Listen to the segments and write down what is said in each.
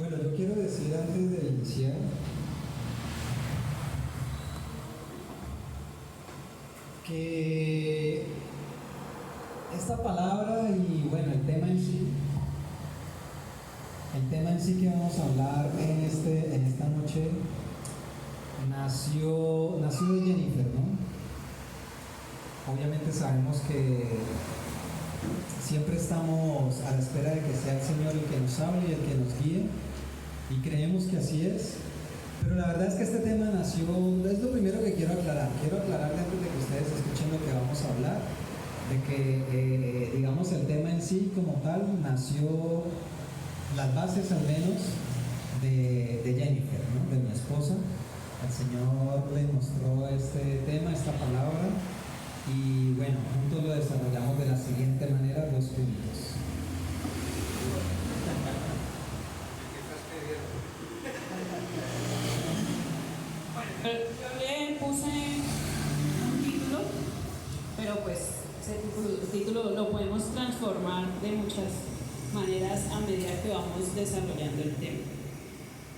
Bueno, yo quiero decir antes de iniciar que esta palabra y bueno, el tema en sí que vamos a hablar en esta noche nació de Jennifer, ¿no? Obviamente sabemos que siempre estamos a la espera de que sea el Señor el que nos hable y el que nos guíe, y creemos que así es. Pero la verdad es que este tema nació, es lo primero que quiero aclarar. Quiero aclarar antes de que ustedes escuchen lo que vamos a hablar, de que, digamos, el tema en sí como tal nació, las bases al menos, de Jennifer, ¿no? De mi esposa. El Señor le mostró este tema, esta palabra, y bueno, juntos lo desarrollamos de la siguiente manera, 2 puntos. Bueno, yo le puse un título, pero pues ese título lo podemos transformar de muchas maneras a medida que vamos desarrollando el tema.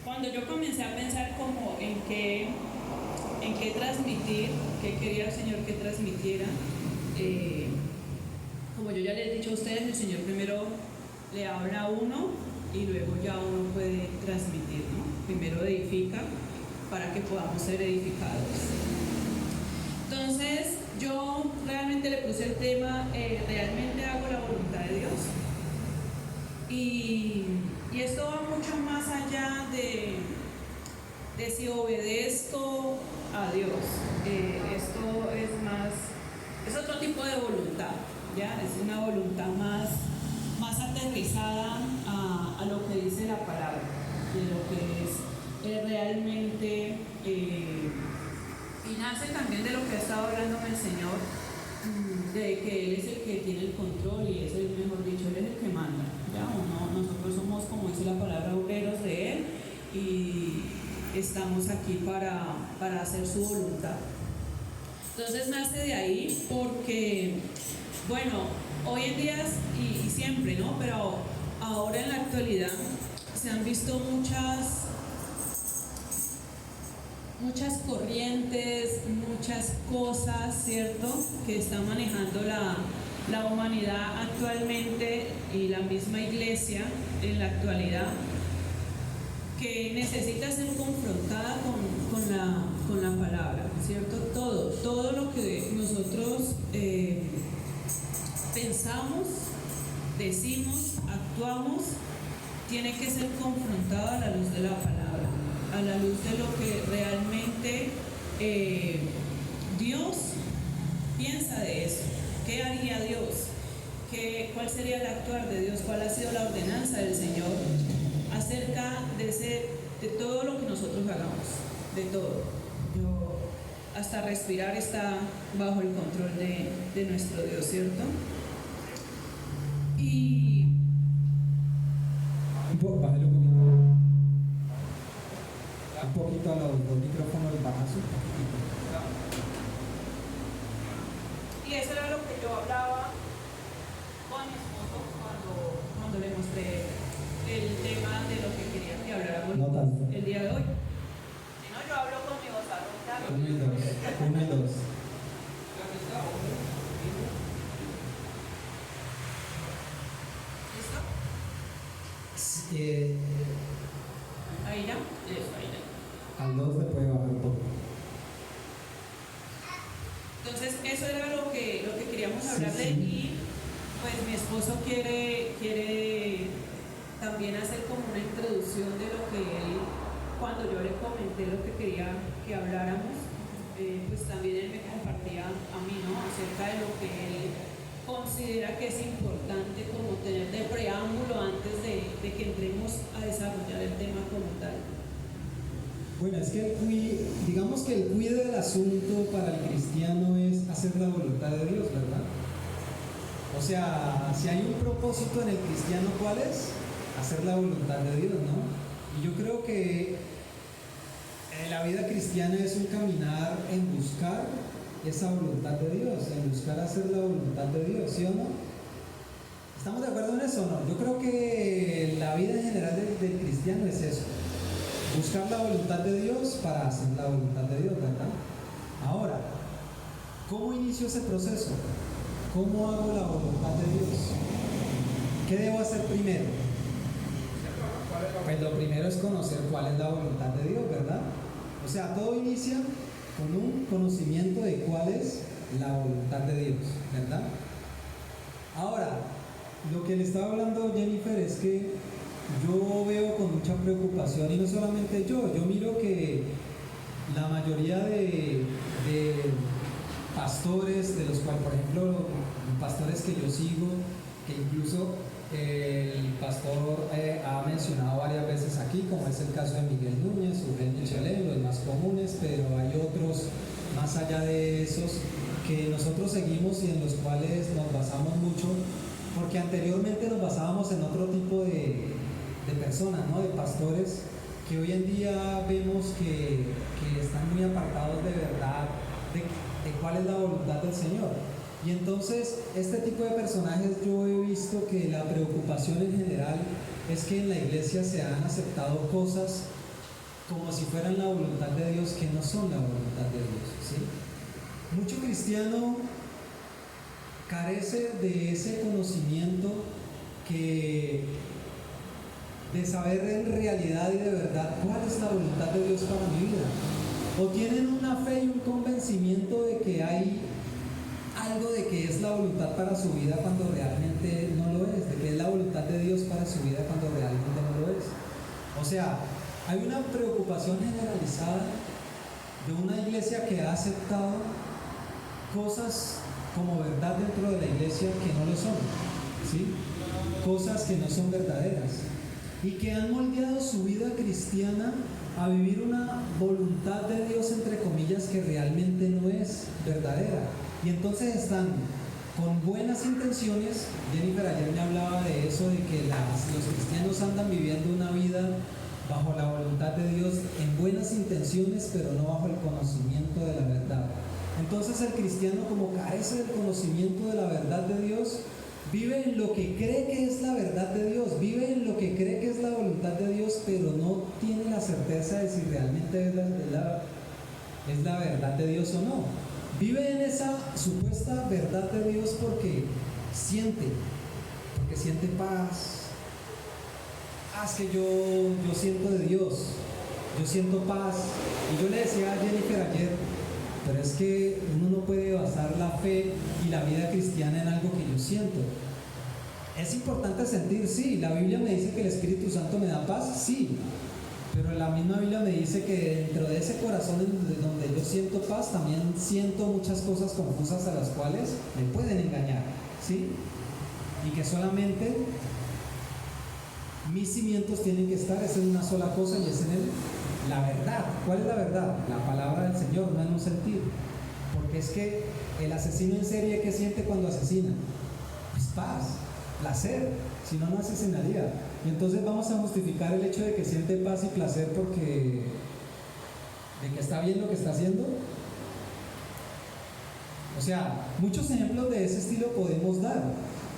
Cuando yo comencé a pensar como en qué transmitir, qué quería el Señor que transmitiera, como yo ya les he dicho a ustedes, el Señor primero le habla a uno y luego ya uno puede transmitir, ¿no? Primero edifica para que podamos ser edificados. Entonces, yo realmente le puse el tema, realmente hago la voluntad de Dios. Y esto va mucho más allá de si obedezco a Dios. Esto es otro tipo de voluntad, ¿ya? Es una voluntad más aterrizada a lo que dice la palabra, de lo que es realmente, y nace también de lo que ha estado hablando el Señor, de que Él es el que tiene el control y es el, mejor dicho, Él es el que manda, ¿ya? Nosotros somos, como dice la palabra, obreros de Él y estamos aquí para hacer su voluntad. Entonces nace de ahí porque, bueno, hoy en día y siempre, ¿no? Pero ahora en la actualidad se han visto muchas corrientes, muchas cosas, ¿cierto?, que están manejando la humanidad actualmente y la misma iglesia en la actualidad, que necesita ser confrontada con la palabra, ¿cierto? Todo lo que nosotros pensamos, decimos, actuamos, tiene que ser confrontado a la luz de la palabra, a la luz de lo que realmente Dios piensa de eso. ¿Qué haría Dios? ¿Cuál sería el actuar de Dios? ¿Cuál ha sido la ordenanza del Señor acerca de todo lo que nosotros hagamos? De todo. Hasta respirar está bajo el control de nuestro Dios, ¿cierto? Y Bájale un poquito a los micrófonos, bajas un poquitito. Y eso era lo que yo hablaba con mi esposo cuando le mostré el tema de lo que quería que habláramos el día de hoy. Si no, yo hablo con mi voz. 1 y 2. ¿Listo? Sí, Ahí ya. Eso, ahí ya. al 2 se puede bajar un poco. Entonces, eso era lo que queríamos hablar de. Sí. Y pues mi esposo quiere también hacer como una introducción de lo que él, cuando yo le comenté lo que quería que habláramos, pues también él me compartía a mí, ¿no?, acerca de lo que él considera que es importante como tener de preámbulo antes de que entremos a desarrollar el tema como tal. Bueno, es que digamos que el cuide del asunto para el cristiano es hacer la voluntad de Dios, ¿verdad? O sea, si hay un propósito en el cristiano, ¿cuál es? Hacer la voluntad de Dios, ¿no? Y yo creo que la vida cristiana es un caminar en buscar esa voluntad de Dios, en buscar hacer la voluntad de Dios, ¿sí o no? ¿Estamos de acuerdo en eso o no? Yo creo que la vida en general del cristiano es eso, buscar la voluntad de Dios para hacer la voluntad de Dios, ¿verdad? Ahora, ¿cómo inicio ese proceso? ¿Cómo hago la voluntad de Dios? ¿Qué debo hacer primero? Pues lo primero es conocer cuál es la voluntad de Dios, ¿verdad? O sea, todo inicia con un conocimiento de cuál es la voluntad de Dios, ¿verdad? Ahora, lo que le estaba hablando Jennifer es que yo veo con mucha preocupación, y no solamente yo miro que la mayoría de pastores, de los cuales, por ejemplo, pastores que yo sigo, que incluso el pastor ha mencionado varias veces aquí, como es el caso de Miguel Núñez, Eugenio Chalé, los más comunes, pero hay otros más allá de esos que nosotros seguimos y en los cuales nos basamos mucho, porque anteriormente nos basábamos en otro tipo de personas, ¿no? De pastores que hoy en día vemos que están muy apartados de verdad, de cuál es la voluntad del Señor. Y entonces, este tipo de personajes yo he visto que la preocupación en general es que en la iglesia se han aceptado cosas como si fueran la voluntad de Dios, que no son la voluntad de Dios, ¿sí? Mucho cristiano carece de ese conocimiento de saber en realidad y de verdad cuál es la voluntad de Dios para mi vida. O tienen una fe y un convencimiento de que hay algo de que es la voluntad para su vida cuando realmente no lo es, de que es la voluntad de Dios para su vida cuando realmente no lo es. O sea, hay una preocupación generalizada de una iglesia que ha aceptado cosas como verdad dentro de la iglesia que no lo son, ¿sí? Cosas que no son verdaderas y que han moldeado su vida cristiana a vivir una voluntad de Dios, entre comillas, que realmente no es verdadera. Y entonces están con buenas intenciones. Jennifer ayer me hablaba de eso, de que los cristianos andan viviendo una vida bajo la voluntad de Dios en buenas intenciones, pero no bajo el conocimiento de la verdad. Entonces el cristiano, como carece del conocimiento de la verdad de Dios, vive en lo que cree que es la verdad de Dios, vive en lo que cree que es la voluntad de Dios, pero no tiene la certeza de si realmente es la verdad de Dios o no. Vive en esa supuesta verdad de Dios porque siente paz. Es que yo siento de Dios, yo siento paz. Y yo le decía a Jennifer ayer, pero es que uno no puede basar la fe y la vida cristiana en algo que yo siento. Es importante sentir, sí. La Biblia me dice que el Espíritu Santo me da paz, sí. Pero la misma Biblia me dice que dentro de ese corazón donde yo siento paz, también siento muchas cosas confusas a las cuales me pueden engañar, ¿sí? Y que solamente mis cimientos tienen que estar en una sola cosa, y es en la verdad. ¿Cuál es la verdad? La palabra del Señor, no en un sentir. Porque es que el asesino en serie, ¿qué siente cuando asesina? Pues paz, placer, si no, no asesinaría. Y entonces vamos a justificar el hecho de que siente paz y placer porque de que está bien lo que está haciendo. O sea, muchos ejemplos de ese estilo podemos dar.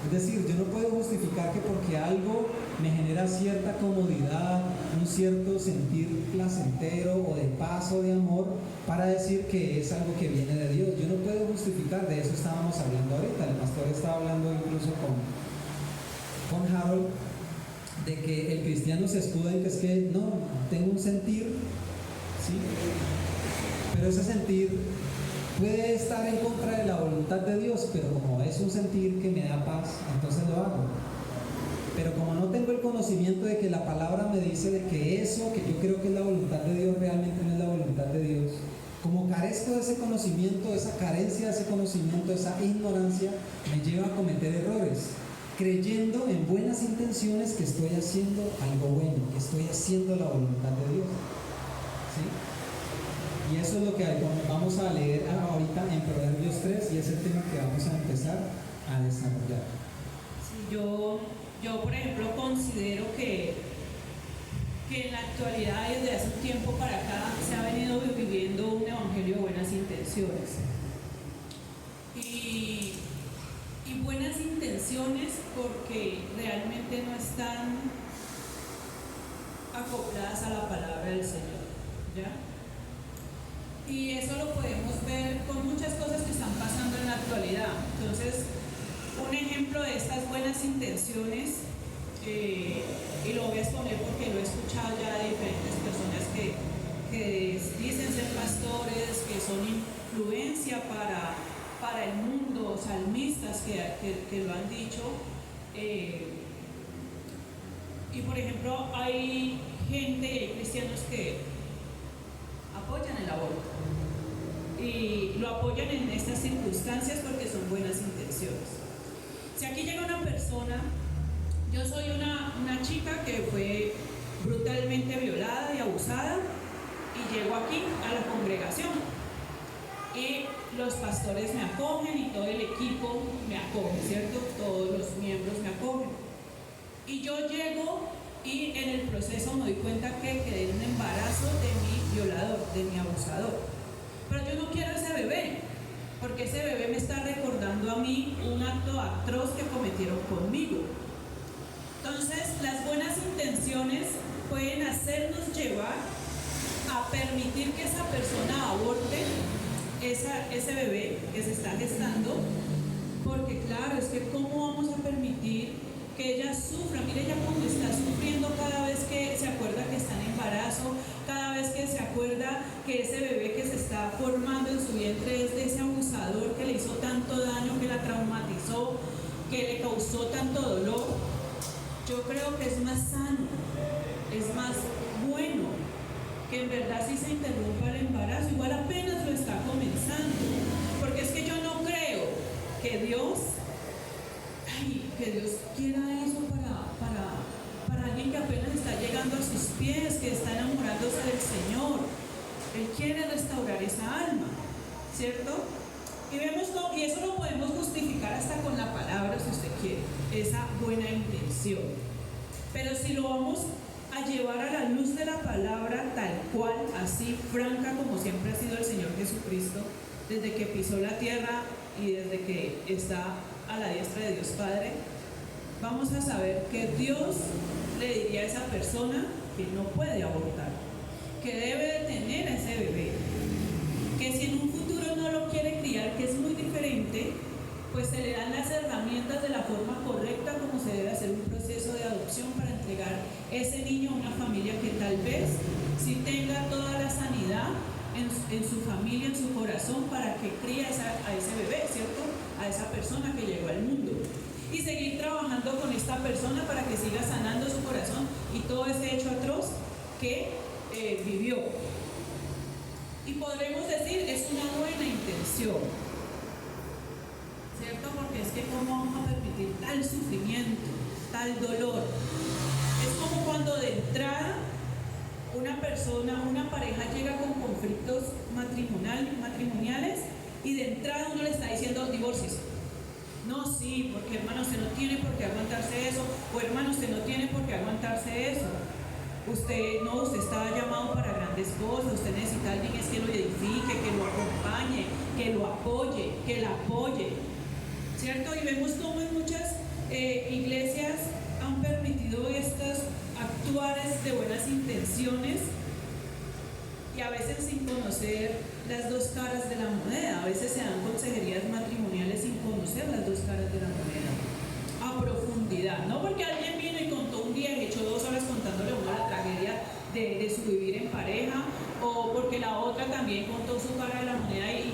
Es decir, yo no puedo justificar que porque algo me genera cierta comodidad, un cierto sentir placentero o de paz o de amor, para decir que es algo que viene de Dios. Yo no puedo justificar, de eso estábamos hablando ahorita. El pastor estaba hablando incluso con Harold, de que el cristiano se escuda en que es que no, tengo un sentir, ¿sí? Pero ese sentir puede estar en contra de la voluntad de Dios, pero como es un sentir que me da paz, entonces lo hago. Pero como no tengo el conocimiento de que la palabra me dice de que eso que yo creo que es la voluntad de Dios realmente no es la voluntad de Dios, como carezco de ese conocimiento, esa carencia de ese conocimiento, esa ignorancia me lleva a cometer errores, creyendo en buenas intenciones que estoy haciendo algo bueno, que estoy haciendo la voluntad de Dios, ¿sí? Y eso es lo que vamos a leer ahorita en Proverbios 3, y es el tema que vamos a empezar a desarrollar. Sí, yo por ejemplo considero que en la actualidad, desde hace un tiempo para acá, se ha venido viviendo un evangelio de buenas intenciones. Y buenas intenciones porque realmente no están acopladas a la palabra del Señor, ¿ya? Y eso lo podemos ver con muchas cosas que están pasando en la actualidad. Entonces, un ejemplo de estas buenas intenciones, y lo voy a exponer porque lo he escuchado ya de diferentes personas que dicen ser pastores, que son influencia para el mundo, salmistas que lo han dicho. Y por ejemplo, hay gente y hay cristianos que apoyan el aborto y lo apoyan en estas circunstancias porque son buenas intenciones. Si aquí llega una persona, yo soy una chica que fue brutalmente violada y abusada y llego aquí a la congregación y los pastores me acogen y todo el equipo me acoge, ¿cierto? Todos los miembros me acogen. Y yo llego y en el proceso me doy cuenta que quedé en un embarazo de mi violador, de mi abusador. Pero yo no quiero ese bebé, porque ese bebé me está recordando a mí un acto atroz que cometieron conmigo. Entonces, las buenas intenciones pueden hacernos llevar a permitir que esa persona aborte ese bebé que se está gestando, porque claro, es que ¿cómo vamos a permitir que ella sufra? Mire, ella cuando está sufriendo cada vez que se acuerda que está en embarazo, cada vez que se acuerda que ese bebé que se está formando en su vientre es de ese abusador que le hizo tanto daño, que la traumatizó, que le causó tanto dolor. Yo creo que es más sano, es más bueno que en verdad sí se interrumpa el embarazo, igual apenas lo está comenzando, porque es que yo no creo que Dios quiera eso para alguien que apenas está llegando a sus pies, que está enamorándose del Señor. Él quiere restaurar esa alma, ¿cierto? Y vemos y eso lo podemos justificar hasta con la palabra, si usted quiere, esa buena intención. Pero si lo vamos a llevar a la luz de la palabra tal cual, así franca como siempre ha sido el Señor Jesucristo, desde que pisó la tierra y desde que está a la diestra de Dios Padre, vamos a saber que Dios le diría a esa persona que no puede abortar, que debe de tener a ese bebé, que si en un futuro no lo quiere criar, que es muy diferente, pues se le dan las herramientas de la forma correcta como se debe hacer un proceso de adopción para entregar ese niño a una familia que tal vez sí tenga toda la sanidad en su familia, en su corazón, para que críe a ese bebé, ¿cierto? A esa persona que llegó al mundo. Y seguir trabajando con esta persona para que siga sanando su corazón y todo ese hecho atroz que vivió. Y podremos decir, es una buena intención, ¿cierto? Porque es que ¿cómo vamos a permitir tal sufrimiento, tal dolor? Es como cuando de entrada una pareja llega con conflictos matrimoniales y de entrada uno le está diciendo divorcios. No, sí, porque hermano, usted no tiene por qué aguantarse eso, o hermano, usted no tiene por qué aguantarse eso. Usted está llamado para grandes cosas, usted necesita a alguien que lo edifique, que lo acompañe, que lo apoye, que la apoye, ¿cierto? Y vemos cómo en muchas iglesias han permitido estos actuares de buenas intenciones y a veces sin conocer las dos caras de la moneda. A veces se dan consejerías matrimoniales sin conocer las dos caras de la moneda a profundidad, no porque alguien vino y contó un día y echó 2 horas contándole a uno la tragedia de su vivir en pareja, o porque la otra también contó su cara de la moneda y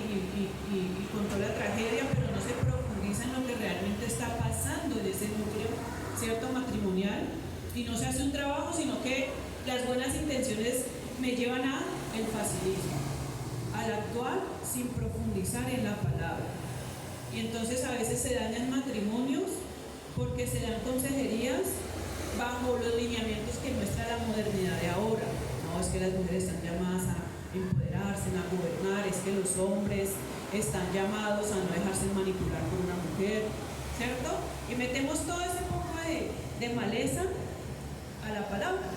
contó la tragedia, pero no se profundiza en lo que realmente está pasando en ese núcleo, ¿cierto?, matrimonial, y no se hace un trabajo, sino que las buenas intenciones me llevan a el facilismo, al actuar sin profundizar en la palabra. Y entonces a veces se dañan matrimonios porque se dan consejerías bajo los lineamientos que muestra la modernidad de ahora. No, es que las mujeres están llamadas a empoderarse, a gobernar, es que los hombres están llamados a no dejarse manipular por una mujer, ¿cierto? Y metemos todo ese poco de maleza a la palabra.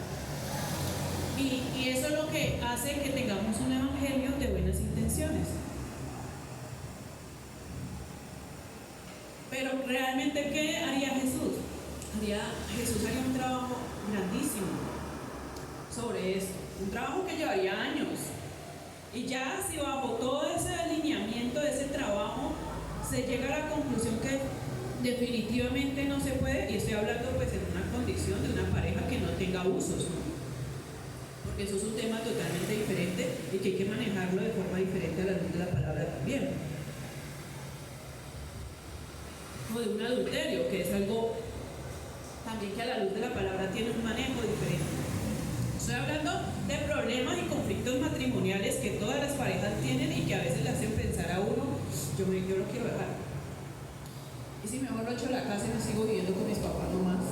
Y eso es lo que hace que tengamos un evangelio de buenas intenciones. Pero realmente, ¿qué haría Jesús? Jesús haría un trabajo grandísimo. sobre esto, un trabajo que llevaría años. Y ya si bajo todo ese alineamiento de ese trabajo se llega a la conclusión que definitivamente no se puede, y estoy hablando pues en una condición de una pareja que no tenga abusos, ¿no? Porque eso es un tema totalmente diferente y que hay que manejarlo de forma diferente a la luz de la palabra también. O de un adulterio, que es algo también que a la luz de la palabra tiene un manejo diferente. Estoy hablando de problemas y conflictos matrimoniales que todas las parejas tienen y que a veces le hacen pensar a uno, yo lo quiero dejar. Y si mejor lo echo a la casa y me sigo viviendo con mis papás nomás.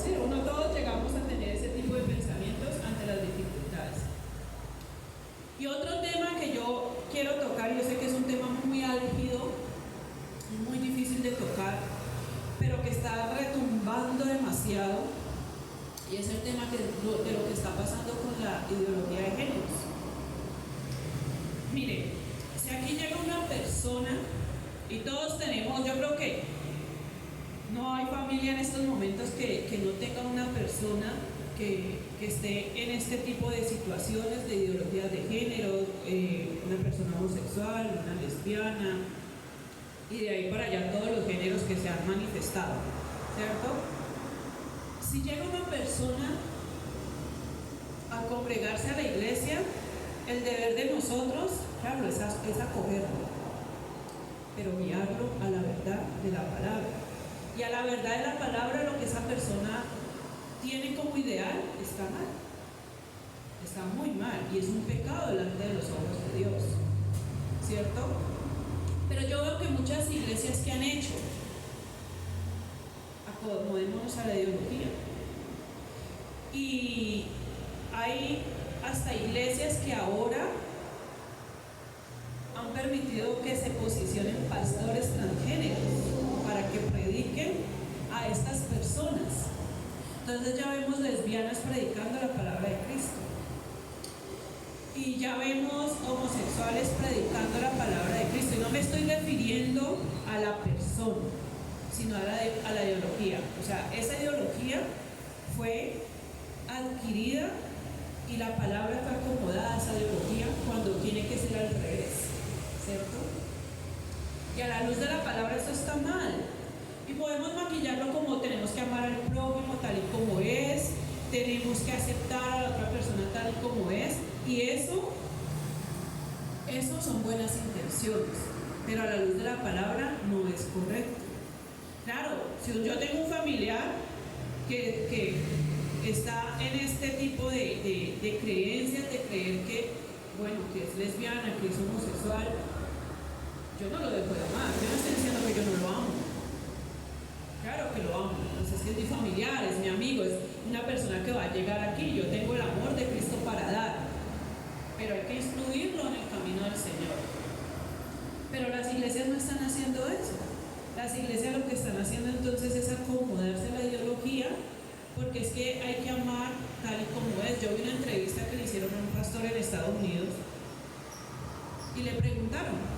Sí, uno todos llegamos a tener ese tipo de pensamientos ante las dificultades. Y otro tema que yo quiero tocar, yo sé que es un tema muy álgido, muy difícil de tocar, pero que está retumbando demasiado. Y es el tema de lo que está pasando con la ideología de géneros. Mire, si aquí llega una persona, y todos tenemos, yo creo que no hay familia en estos momentos que no tenga una persona que esté en este tipo de situaciones de ideologías de género, una persona homosexual, una lesbiana, y de ahí para allá todos los géneros que se han manifestado, ¿cierto? Si llega una persona a congregarse a la iglesia, el deber de nosotros, claro, es acogerlo, pero guiarlo a la verdad de la palabra. Y a la verdad de la palabra, lo que esa persona tiene como ideal está mal, está muy mal, y es un pecado delante de los ojos de Dios, ¿cierto? Pero yo veo que muchas iglesias que han hecho, acomodémonos a la ideología. Y hay hasta iglesias que ahora han permitido que se posicionen pastores transgéneros para que prediquen a estas personas. Entonces ya vemos lesbianas predicando la palabra de Cristo. Y ya vemos homosexuales predicando la palabra de Cristo. Y no me estoy refiriendo a la persona, sino a la ideología. O sea, esa ideología fue adquirida y la palabra está acomodada a esa ideología cuando tiene que ser al revés, ¿cierto? Y a la luz de la palabra esto está mal. Y podemos maquillarlo como tenemos que amar al prójimo tal y como es, tenemos que aceptar a la otra persona tal y como es, y eso son buenas intenciones, pero a la luz de la palabra no es correcto. Claro, si yo tengo un familiar que está en este tipo de creencias, de creer que, bueno, que es lesbiana, que es homosexual, yo no lo dejo de amar. Yo no estoy diciendo que yo no lo amo. Claro que lo amo. Entonces es que es mi familiar, es mi amigo, es una persona que va a llegar aquí. Yo tengo el amor de Cristo para dar, pero hay que instruirlo en el camino del Señor. Pero las iglesias no están haciendo eso. Las iglesias lo que están haciendo entonces es acomodarse a la ideología, porque es que hay que amar tal y como es. Yo vi una entrevista que le hicieron a un pastor en Estados Unidos y le preguntaron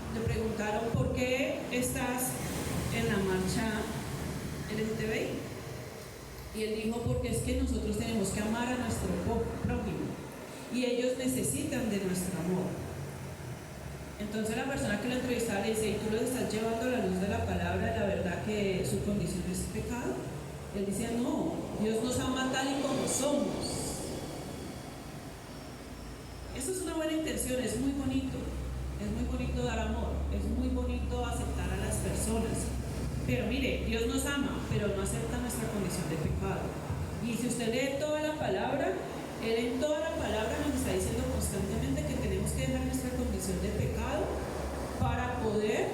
¿por qué estás en la marcha LGTBI? Y él dijo, porque es que nosotros tenemos que amar a nuestro prójimo y ellos necesitan de nuestro amor. Entonces la persona que lo entrevistaba le dice, ¿y tú lo estás llevando a la luz de la palabra, la verdad que su condición es pecado? Él decía, no, Dios nos ama tal y como somos. Eso es una buena intención, es muy bonito dar amor, es muy bonito aceptar a las personas. Pero mire, Dios nos ama, pero no acepta nuestra condición de pecado. Y si usted lee toda la palabra, Él en toda la palabra nos está diciendo constantemente que tenemos que dejar nuestra condición de pecado para poder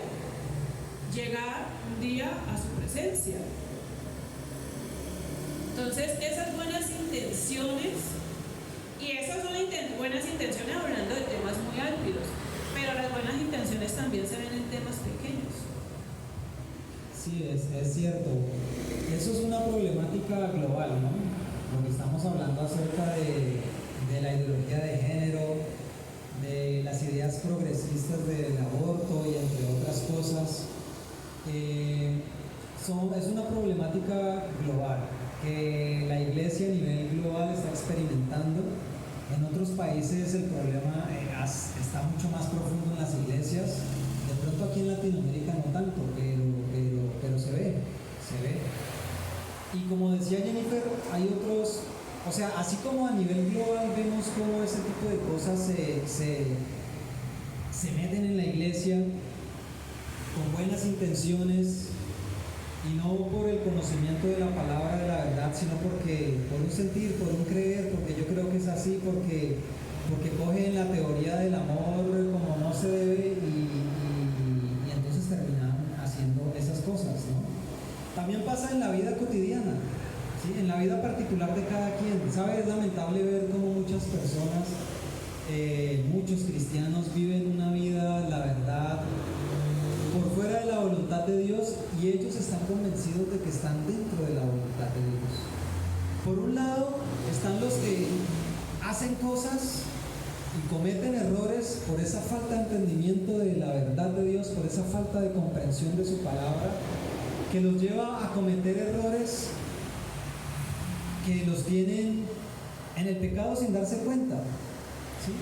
llegar un día a su presencia. Entonces, esas buenas intenciones, y esas son buenas intenciones hablando de temas muy álgidos, pero las buenas intenciones también se ven en temas pequeños. Sí, es cierto. Eso es una problemática global, ¿no? Lo que estamos hablando acerca de la ideología de género, de las ideas progresistas del aborto y entre otras cosas, es una problemática global que la iglesia a nivel global está experimentando otros países el problema está mucho más profundo en las iglesias. De pronto aquí en Latinoamérica no tanto, pero se ve. Y como decía Jennifer, hay otros, o sea, así como a nivel global vemos cómo ese tipo de cosas se meten en la iglesia con buenas intenciones y no por el conocimiento de la palabra de la verdad, sino por un sentir, por un creer, porque yo creo que es así, porque cogen la teoría del amor como no se debe y entonces terminan haciendo esas cosas, ¿no? También pasa en la vida cotidiana, ¿sí? En la vida particular de cada quien. ¿Sabe? Es lamentable ver cómo muchas personas, muchos cristianos viven una vida, la verdad, por fuera de la voluntad de Dios, y ellos están convencidos de que están dentro de la voluntad de Dios. Por un lado están los que hacen cosas y cometen errores por esa falta de entendimiento de la verdad de Dios, por esa falta de comprensión de su palabra, que los lleva a cometer errores que los tienen en el pecado sin darse cuenta, ¿sí?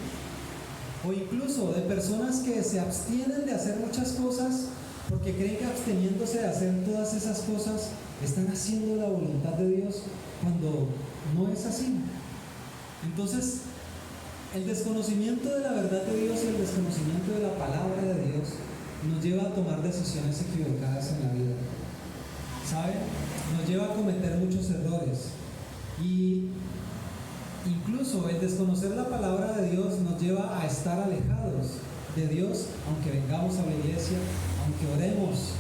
O incluso de personas que se abstienen de hacer muchas cosas porque creen que absteniéndose de hacer todas esas cosas están haciendo la voluntad de Dios, cuando no es así. Entonces, el desconocimiento de la verdad de Dios y el desconocimiento de la palabra de Dios nos lleva a tomar decisiones equivocadas en la vida, ¿sabe? Nos lleva a cometer muchos errores, y incluso el desconocer la palabra de Dios nos lleva a estar alejados de Dios, aunque vengamos a la iglesia, aunque oremos,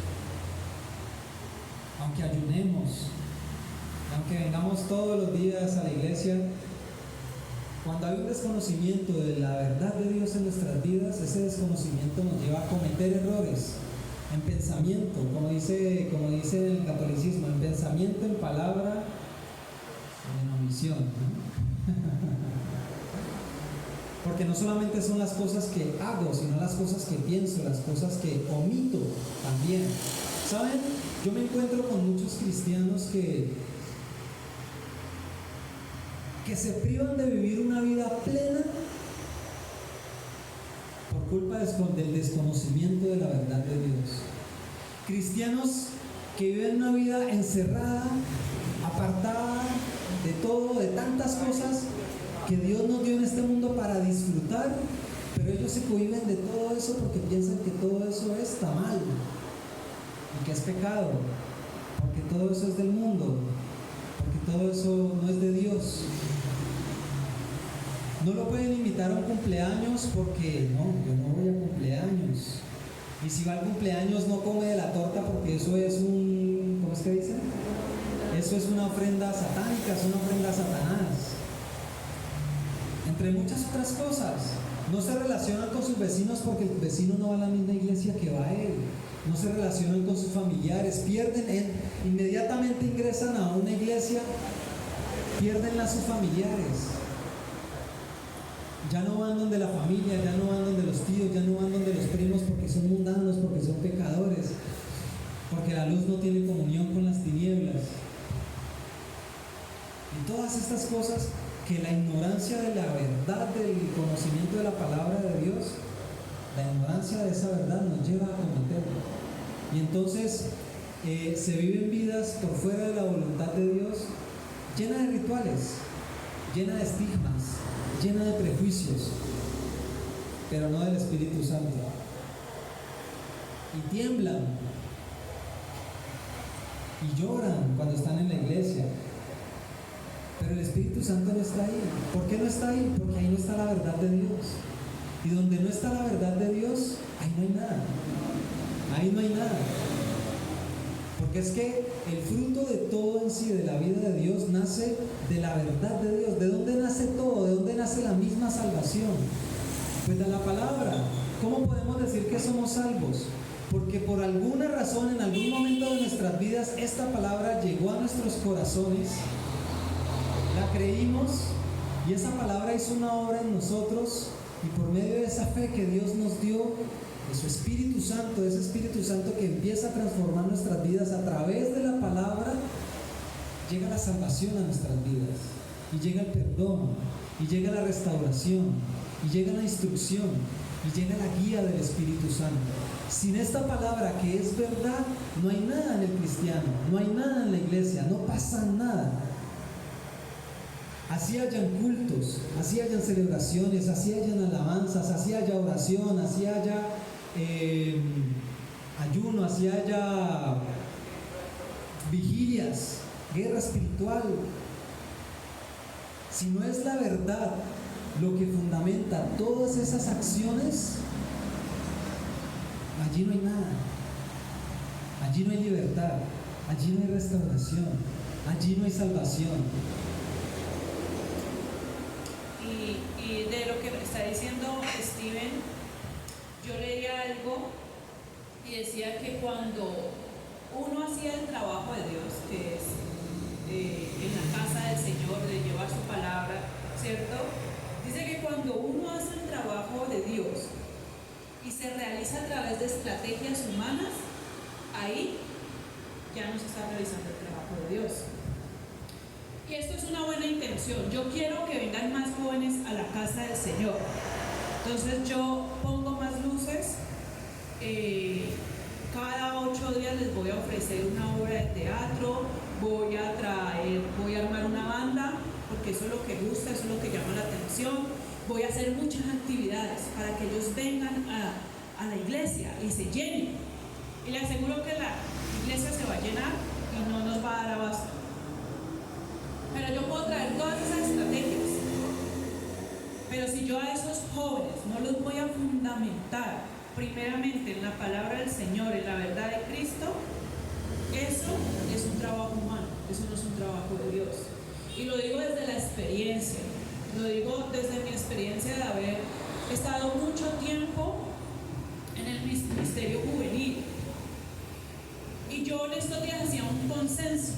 aunque ayunemos, aunque vengamos todos los días a la iglesia. Cuando hay un desconocimiento de la verdad de Dios en nuestras vidas, ese desconocimiento nos lleva a cometer errores en pensamiento, como dice el catolicismo, en pensamiento, en palabra, en omisión, ¿no? Porque no solamente son las cosas que hago, sino las cosas que pienso, las cosas que omito también. ¿Saben? Yo me encuentro con muchos cristianos que se privan de vivir una vida plena por culpa del desconocimiento de la verdad de Dios. Cristianos que viven una vida encerrada, apartada de todo, de tantas cosas que Dios nos dio en este mundo para disfrutar, pero ellos se cohíben de todo eso porque piensan que todo eso está mal y que es pecado, porque todo eso es del mundo, porque todo eso no es de Dios. No lo pueden invitar a un cumpleaños porque no, yo no voy a cumpleaños. Y si va al cumpleaños no come de la torta porque eso es ¿cómo es que dicen? Eso es una ofrenda satánica, es una ofrenda a Satanás. Entre muchas otras cosas. No se relacionan con sus vecinos porque el vecino no va a la misma iglesia que va él. No se relacionan con sus familiares. Inmediatamente ingresan a una iglesia, pierden a sus familiares. Ya no van donde la familia, ya no van donde los tíos, ya no van donde los primos porque son mundanos, porque son pecadores, porque la luz no tiene comunión con las tinieblas. Y todas estas cosas que la ignorancia de la verdad, del conocimiento de la palabra de Dios, la ignorancia de esa verdad nos lleva a cometerlo. Y entonces se viven vidas por fuera de la voluntad de Dios, llena de rituales, llena de estigmas, llena de prejuicios, pero no del Espíritu Santo. Y tiemblan y lloran cuando están en la iglesia, pero el Espíritu Santo no está ahí. ¿Por qué no está ahí? Porque ahí no está la verdad de Dios. Y donde no está la verdad de Dios, ahí no hay nada. Ahí no hay nada. Porque es que el fruto de todo en sí, de la vida de Dios, nace de la verdad de Dios. ¿De dónde nace todo? ¿De dónde nace la misma salvación? Pues de la palabra. ¿Cómo podemos decir que somos salvos? Porque por alguna razón, en algún momento de nuestras vidas, esta palabra llegó a nuestros corazones, la creímos y esa palabra hizo una obra en nosotros, y por medio de esa fe que Dios nos dio, de su Espíritu Santo, ese Espíritu Santo que empieza a transformar nuestras vidas a través de la palabra, llega la salvación a nuestras vidas. y llega el perdón, y llega la restauración, y llega la instrucción, y llega la guía del Espíritu Santo. Sin esta palabra que es verdad, no hay nada en el cristiano, no hay nada en la iglesia, no pasa nada. Así hayan cultos, así hayan celebraciones, así hayan alabanzas, así haya oración, así haya ayuno, así haya vigilias, guerra espiritual. Si no es la verdad lo que fundamenta todas esas acciones, allí no hay nada, allí no hay libertad, allí no hay restauración, allí no hay salvación. Y de lo que me está diciendo Steven, yo leía algo y decía que cuando uno hacía el trabajo de Dios, que es en la casa del Señor, de llevar su palabra, ¿cierto? Dice que cuando uno hace el trabajo de Dios y se realiza a través de estrategias humanas, ahí ya no se está realizando el trabajo de Dios. Y esto es una buena intención. Yo quiero que vengan más jóvenes a la casa del Señor. Entonces yo pongo más luces. Cada 8 días les voy a ofrecer una obra de teatro. Voy a armar una banda, porque eso es lo que gusta, eso es lo que llama la atención. Voy a hacer muchas actividades para que ellos vengan a la iglesia y se llenen. Y les aseguro que la iglesia se va a llenar y no nos va a dar abasto. Pero yo puedo traer todas esas estrategias. Pero si yo a esos jóvenes no los voy a fundamentar primeramente en la palabra del Señor, en la verdad de Cristo, eso es un trabajo humano, eso no es un trabajo de Dios. Y lo digo desde la experiencia, lo digo desde mi experiencia de haber estado mucho tiempo en el ministerio juvenil. Y yo en estos días hacía un censo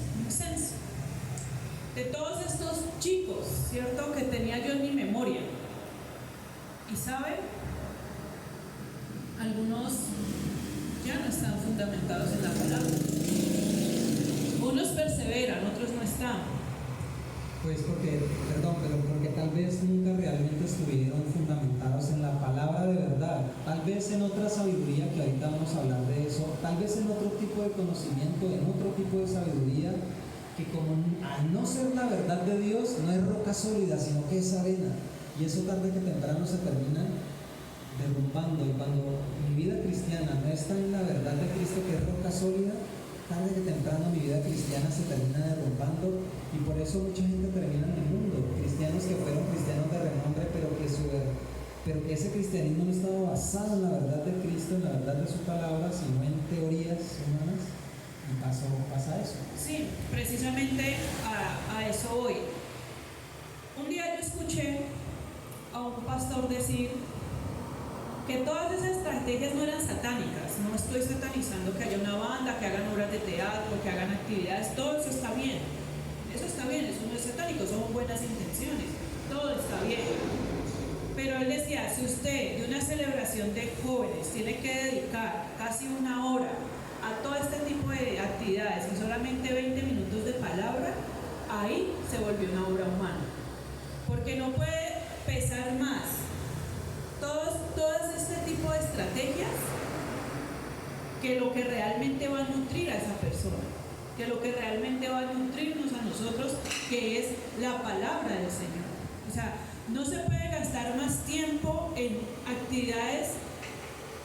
de todos estos chicos, ¿cierto?, que tenía yo en mi memoria. Y ¿saben? Algunos ya no están fundamentados en la palabra. Unos perseveran, otros no están. Pues porque tal vez nunca realmente estuvieron fundamentados en la palabra de verdad. Tal vez en otra sabiduría, que ahorita vamos a hablar de eso, tal vez en otro tipo de conocimiento, en otro tipo de sabiduría, que como al no ser la verdad de Dios, no es roca sólida, sino que es arena. Y eso tarde que temprano se termina derrumbando. Y cuando mi vida cristiana no está en la verdad de Cristo, que es roca sólida, tarde que temprano mi vida cristiana se termina derrumbando. Y por eso mucha gente termina en el mundo. Cristianos que fueron cristianos de renombre, pero que ese cristianismo no estaba basado en la verdad de Cristo, en la verdad de su palabra, sino en teorías humanas. Y pasa eso. Sí, precisamente a eso voy. Un día yo escuché a un pastor decir que todas esas estrategias no eran satánicas. No estoy satanizando que haya una banda, que hagan obras de teatro, que hagan actividades. Todo eso está bien. Eso está bien, eso no es satánico, son buenas intenciones. Todo está bien. Pero él decía, si usted de una celebración de jóvenes tiene que dedicar casi una hora a todo este tipo de actividades y solamente 20 minutos de palabra, ahí se volvió una obra humana. Porque no puede pesar más todas este tipo de estrategias que lo que realmente va a nutrir a esa persona, que lo que realmente va a nutrirnos a nosotros, que es la palabra del Señor. O sea, no se puede gastar más tiempo en actividades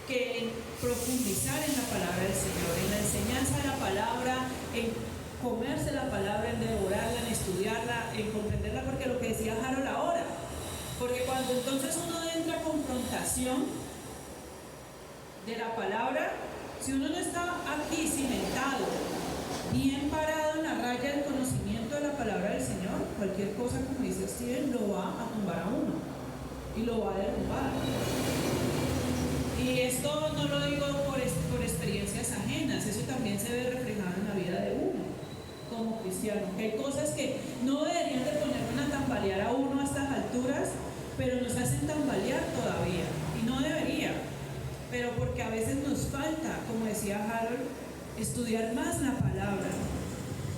que en profundizar en la palabra del Señor, en la enseñanza de la palabra, en comerse la palabra, en devorarla, en estudiarla, en comprenderla, porque lo que decía Harold ahora, porque cuando entonces uno entra a confrontación de la palabra, si uno no está aquí cimentado, bien parado en la raya del conocimiento de la palabra del Señor, cualquier cosa, como dice Steven, lo va a tumbar a uno y lo va a derrumbar. Y esto no lo digo por experiencias ajenas, eso también se ve reflejado en la vida de uno como cristiano, que hay cosas que no deberían de ponerme a tambalear a uno a estas alturas, pero nos hacen tambalear todavía, y no debería, pero porque a veces nos falta, como decía Harold, estudiar más la palabra,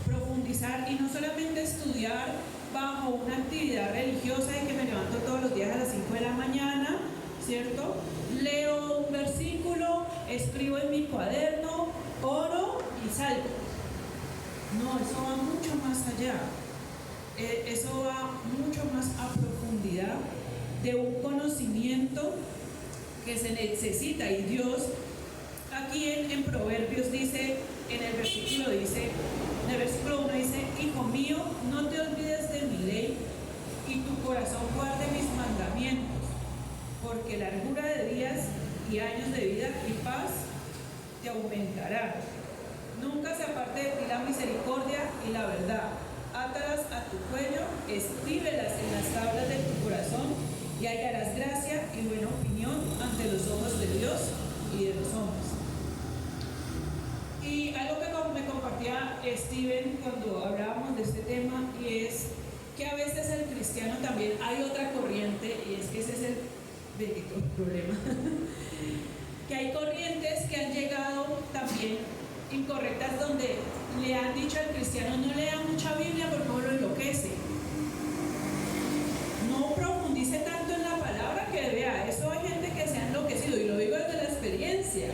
profundizar, y no solamente estudiar bajo una actividad religiosa de que me levanto todos los días a las 5 de la mañana, ¿cierto? Leo un versículo, escribo en mi cuaderno, oro y salgo. No, eso va mucho más allá. Eso va mucho más a profundidad de un conocimiento que se necesita. Y Dios aquí en Proverbios dice, en el versículo 1 dice: hijo mío, no te olvides de mi ley y tu corazón guarde mis mandamientos, porque largura de días y años de vida y paz te aumentará. Nunca se aparte de ti la misericordia y la verdad. Átalas a tu cuello, escríbelas en las tablas de tu corazón, y hallarás gracia y buena opinión ante los ojos de Dios y de los hombres. Y algo que me compartía Steven cuando hablábamos de este tema, y es que a veces el cristiano también hay otra corriente, y es que ese es el bendito problema, que hay corrientes que han llegado también incorrectas, donde le han dicho al cristiano: no lea mucha Biblia porque no lo enloquece, no profundice tanto en la palabra, que vea, eso hay gente que se ha enloquecido, y lo digo desde la experiencia.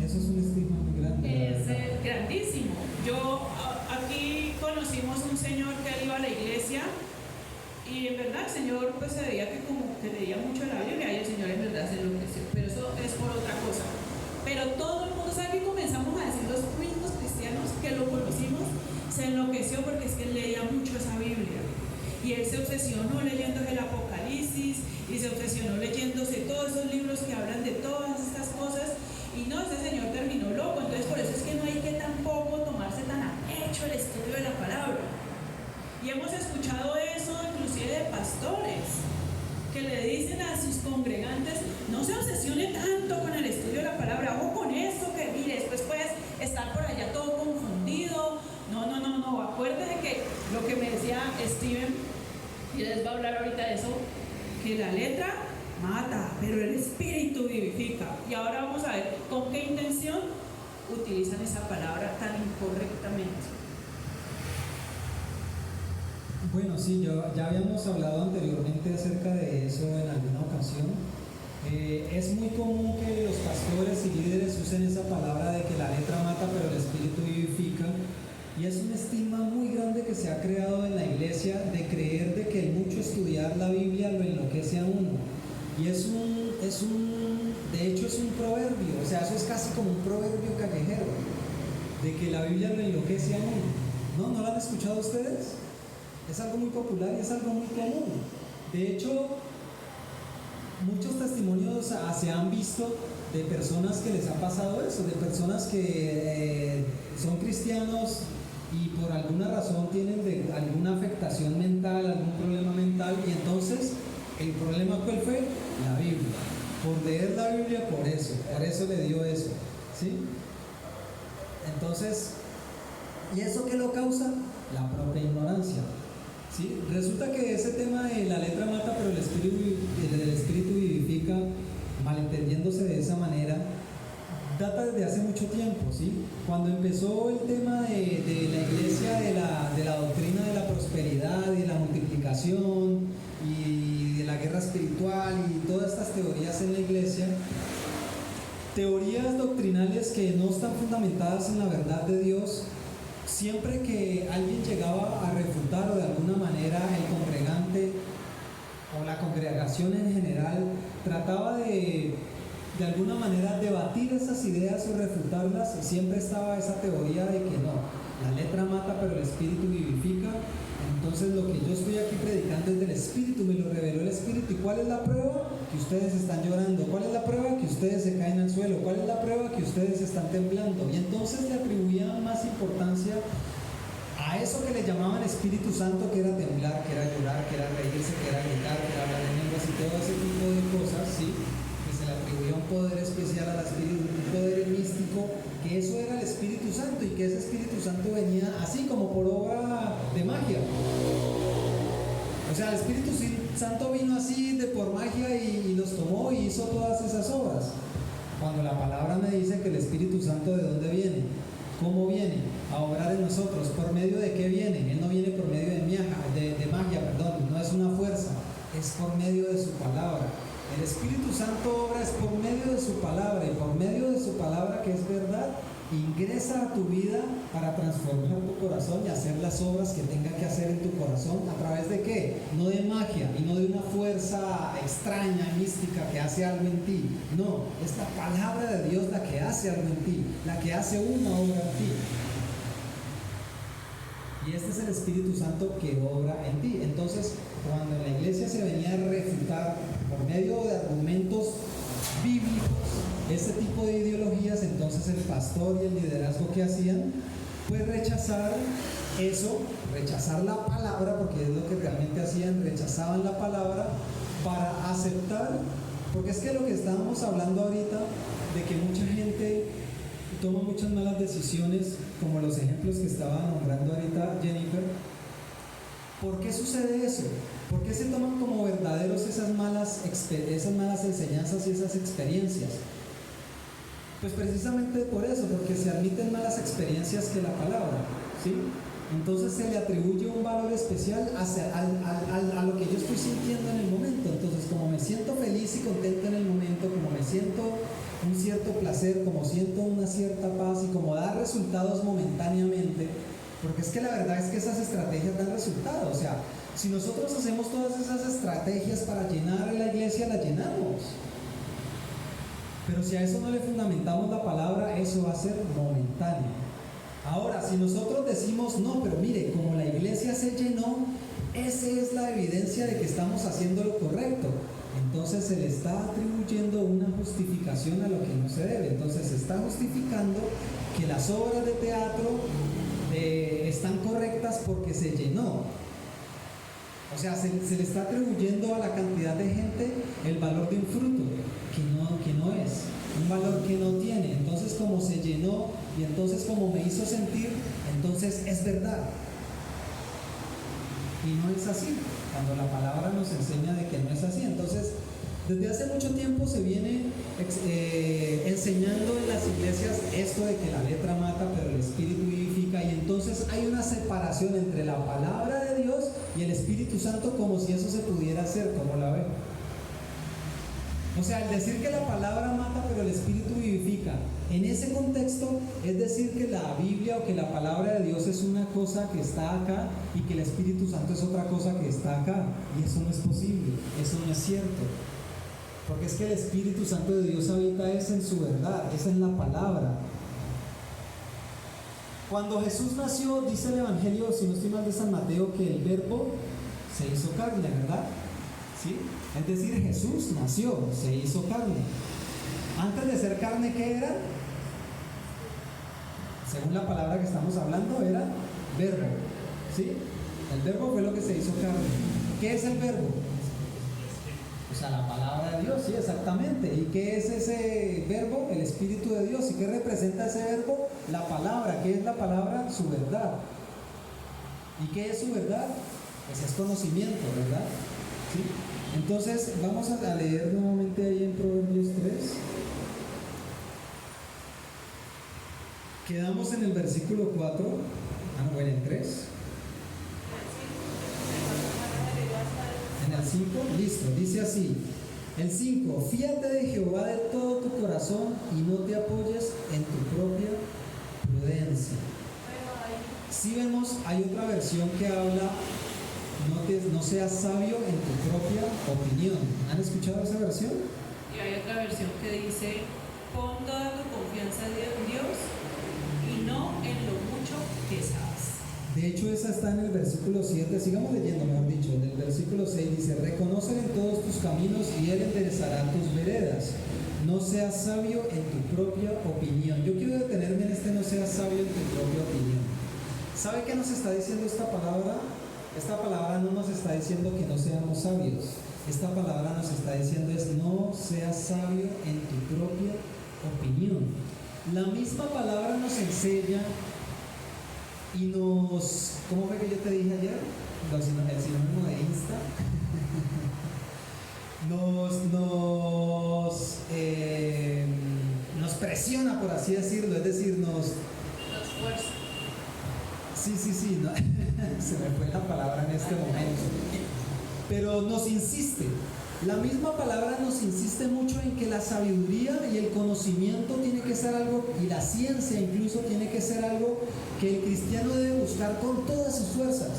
Eso es un estigma muy grande. Es grandísimo. Yo aquí conocimos un señor que él iba a la iglesia, y en verdad el señor pues se veía que como que leía mucho la Biblia, y el señor en verdad se enloqueció, pero eso es por otra cosa. Pero todo el mundo sabe que comenzamos a decir, los mismos cristianos que lo conocimos, se enloqueció porque es que él leía mucho esa Biblia. Y él se obsesionó leyéndose el Apocalipsis, y se obsesionó leyéndose todos esos libros que hablan de todas estas cosas. Y no, ese señor terminó loco. Entonces por eso es que no hay que tampoco tomarse tan a pecho el estudio de la palabra. Y hemos escuchado eso inclusive de pastores, que le dicen a sus congregantes: no se obsesione tanto con el estudio de la palabra, ojo con eso, que mire, después puedes estar por allá todo confundido. No, acuérdese que lo que me decía Steven, y les va a hablar ahorita de eso, que la letra mata, pero el espíritu vivifica. Y ahora vamos a ver con qué intención utilizan esa palabra tan incorrectamente. Bueno, sí, ya habíamos hablado anteriormente acerca de eso en alguna ocasión. Es muy común que los pastores y líderes usen esa palabra de que la letra mata pero el espíritu vivifica, y es un estigma muy grande que se ha creado en la iglesia de creer de que el mucho estudiar la Biblia lo enloquece a uno. Y de hecho es un proverbio, o sea, eso es casi como un proverbio callejero, de que la Biblia lo enloquece a uno. ¿No lo han escuchado ustedes? Es algo muy popular y es algo muy común. De hecho, muchos testimonios se han visto de personas que les ha pasado eso, de personas que son cristianos y por alguna razón tienen alguna afectación mental, algún problema mental, y entonces el problema ¿cuál fue? La Biblia. Por leer la Biblia, por eso le dio eso, ¿sí? Entonces, ¿y eso qué lo causa? La propia ignorancia. ¿Sí? Resulta que ese tema de la letra mata pero el espíritu vivifica, malentendiéndose de esa manera, data desde hace mucho tiempo, ¿sí? Cuando empezó el tema de la iglesia, de la doctrina de la prosperidad y de la multiplicación y de la guerra espiritual y todas estas teorías en la iglesia, teorías doctrinales que no están fundamentadas en la verdad de Dios. Siempre que alguien llegaba a refutar, o de alguna manera el congregante o la congregación en general trataba de alguna manera debatir esas ideas o refutarlas, siempre estaba esa teoría de que no, la letra mata pero el espíritu vivifica. Entonces lo que yo estoy aquí predicando es del espíritu, me lo reveló el espíritu. ¿Y cuál es la prueba? Que ustedes están llorando. ¿Cuál es la prueba? Que ustedes se caen al suelo. ¿Cuál es la prueba? Que ustedes están temblando. Y entonces le atribuían más importancia a eso que le llamaban Espíritu Santo, que era temblar, que era llorar, que era reírse, que era gritar, que era hablar en lenguas y todo ese tipo de cosas, ¿sí? Que se le atribuía un poder especial al espíritu, un poder místico, que eso era el Espíritu Santo, y que ese Espíritu Santo venía así como por obra de magia. O sea, el Espíritu Santo vino así por magia y los tomó y hizo todas esas obras. Cuando la palabra me dice que el Espíritu Santo, ¿de dónde viene? ¿Cómo viene? A obrar en nosotros. ¿Por medio de qué viene? Él no viene por medio de El Espíritu Santo obra es por medio de su palabra, y por medio de su palabra, que es verdad, ingresa a tu vida para transformar tu corazón y hacer las obras que tenga que hacer en tu corazón. ¿A través de qué? No de magia y no de una fuerza extraña, mística, que hace algo en ti. No, es la palabra de Dios la que hace algo en ti, la que hace una obra en ti. Y este es el Espíritu Santo que obra en ti. Entonces, cuando en la iglesia se venía a refutar por medio de argumentos bíblicos este tipo de ideologías, entonces el pastor y el liderazgo que hacían, pues rechazar eso, rechazar la palabra, porque es lo que realmente hacían, rechazaban la palabra para aceptar, porque es que lo que estábamos hablando ahorita, de que mucha gente toma muchas malas decisiones, como los ejemplos que estaba nombrando ahorita Jennifer. ¿Por qué sucede eso? ¿Por qué se toman como verdaderos esas malas enseñanzas y esas experiencias? Pues precisamente por eso, porque se admiten malas experiencias que la palabra, ¿sí? Entonces se le atribuye un valor especial a lo que yo estoy sintiendo en el momento. Entonces, como me siento feliz y contento en el momento, como me siento un cierto placer, como siento una cierta paz y como da resultados momentáneamente, porque es que la verdad es que esas estrategias dan resultados. O sea, si nosotros hacemos todas esas estrategias para llenar la iglesia, la llenamos. Pero si a eso no le fundamentamos la palabra, eso va a ser momentáneo. Ahora, si nosotros decimos, no, pero mire, como la iglesia se llenó, esa es la evidencia de que estamos haciendo lo correcto. Entonces se le está atribuyendo una justificación a lo que no se debe. Entonces se está justificando que las obras de teatro están correctas porque se llenó. O sea, se le está atribuyendo a la cantidad de gente el valor de un fruto que no es, un valor que no tiene. Entonces, como se llenó y entonces como me hizo sentir, entonces es verdad. Y no es así, cuando la palabra nos enseña de que no es así. Entonces, desde hace mucho tiempo se viene enseñando en las iglesias esto de que la letra mata, pero el Espíritu vivifica, y entonces hay una separación entre la palabra de Dios y el Espíritu Santo, como si eso se pudiera hacer. ¿Cómo la ven? O sea, el decir que la palabra mata, pero el Espíritu vivifica, en ese contexto es decir que la Biblia o que la palabra de Dios es una cosa que está acá y que el Espíritu Santo es otra cosa que está acá, y eso no es posible, eso no es cierto. Porque es que el Espíritu Santo de Dios habita es en su verdad, es en la palabra. Cuando Jesús nació, dice el Evangelio, si no estoy mal, de San Mateo, que el Verbo se hizo carne, ¿verdad? ¿Sí? Es decir, Jesús nació, se hizo carne. Antes de ser carne, ¿qué era? Según la palabra que estamos hablando, era Verbo. ¿Sí? El Verbo fue lo que se hizo carne. ¿Qué es el Verbo? O sea, la palabra de Dios, sí, exactamente. ¿Y qué es ese verbo? El Espíritu de Dios. ¿Y qué representa ese verbo? La palabra. ¿Qué es la palabra? Su verdad. ¿Y qué es su verdad? Pues es conocimiento, ¿verdad? ¿Sí? Entonces, vamos a leer nuevamente ahí en Proverbios 3. Quedamos en el versículo 4. Bueno, en 3. En el 5, listo, dice así, el 5, fíate de Jehová de todo tu corazón y no te apoyes en tu propia prudencia. Si vemos, hay otra versión que habla, no seas sabio en tu propia opinión. ¿Han escuchado esa versión? Y hay otra versión que dice, pon toda tu confianza en Dios y no en lo mucho que sabes. De hecho, esa está en el versículo 7, sigamos leyendo, mejor dicho, en el versículo 6 dice, reconócelo en todos tus caminos y Él enderezará tus veredas. No seas sabio en tu propia opinión. Yo quiero detenerme en este no seas sabio en tu propia opinión. ¿Sabe qué nos está diciendo esta palabra? Esta palabra no nos está diciendo que no seamos sabios. Esta palabra nos está diciendo es no seas sabio en tu propia opinión. La misma palabra nos enseña y nos, ¿cómo fue que yo te dije ayer? El sinónimo de Insta. Nos presiona, por así decirlo, es decir, nos fuerza. Sí, no, se me fue la palabra en este momento. Pero nos insiste, La misma palabra nos insiste mucho en que la sabiduría y el conocimiento tiene que ser algo, y la ciencia incluso tiene que ser algo que el cristiano debe buscar con todas sus fuerzas.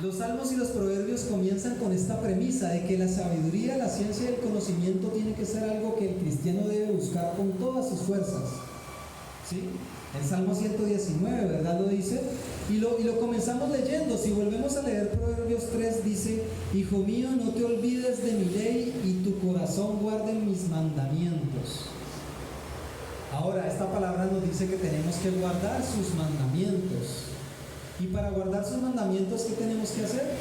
Los salmos y los proverbios comienzan con esta premisa de que la sabiduría, la ciencia y el conocimiento tiene que ser algo que el cristiano debe buscar con todas sus fuerzas. ¿Sí? El Salmo 119, ¿verdad? Lo dice. Y lo comenzamos leyendo. Si volvemos a leer Proverbios 3, dice: Hijo mío, no te olvides de mi ley y tu corazón guarde mis mandamientos. Ahora, esta palabra nos dice que tenemos que guardar sus mandamientos. Y para guardar sus mandamientos, ¿qué tenemos que hacer?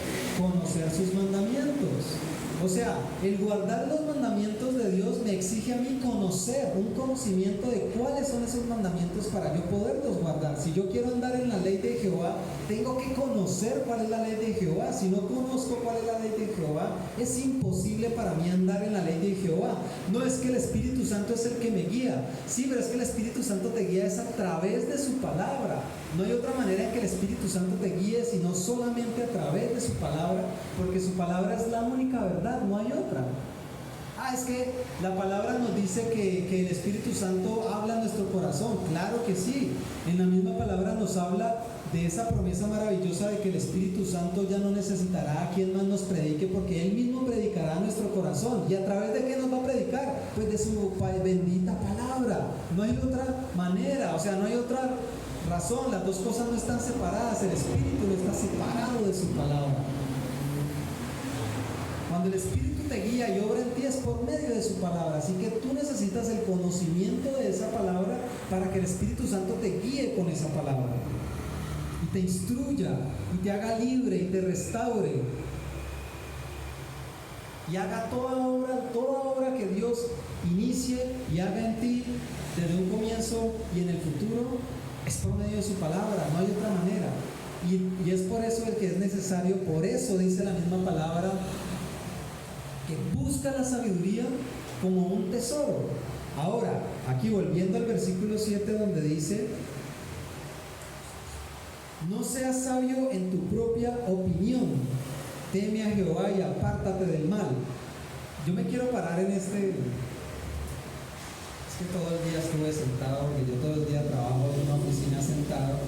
Conocer sus mandamientos. O sea, el guardar los mandamientos de Dios me exige a mí conocer, un conocimiento de cuáles son esos mandamientos para yo poderlos guardar. Si yo quiero andar en la ley de Jehová, tengo que conocer cuál es la ley de Jehová. Si no conozco cuál es la ley de Jehová, es imposible para mí andar en la ley de Jehová. No es que el Espíritu Santo es el que me guía. Sí, pero es que el Espíritu Santo te guía es a través de su palabra. No hay otra manera en que el Espíritu Santo te guíe sino solamente a través de su palabra, porque su palabra es la única verdad, no hay otra. Es que la palabra nos dice que el Espíritu Santo habla en nuestro corazón. Claro que sí. En la misma palabra nos habla de esa promesa maravillosa de que el Espíritu Santo ya no necesitará a quien más nos predique, porque Él mismo predicará en nuestro corazón. ¿Y a través de qué nos va a predicar? Pues de su bendita palabra. No hay otra manera, o sea, no hay otra razón. Las dos cosas no están separadas. El Espíritu no está separado de su palabra. Cuando el Espíritu te guía y obra en ti es por medio de su palabra. Así que tú necesitas el conocimiento de esa palabra para que el Espíritu Santo te guíe con esa palabra y te instruya y te haga libre y te restaure y haga toda obra que Dios inicie y haga en ti desde un comienzo y en el futuro. Es por medio de su palabra, no hay otra manera. Y es por eso el que es necesario. Por eso dice la misma palabra que busca la sabiduría como un tesoro. Ahora, aquí volviendo al versículo 7 donde dice: no seas sabio en tu propia opinión, teme a Jehová y apártate del mal. Yo me quiero parar en este... Es que todo el día estuve sentado, porque yo todo el día trabajo en una oficina sentado.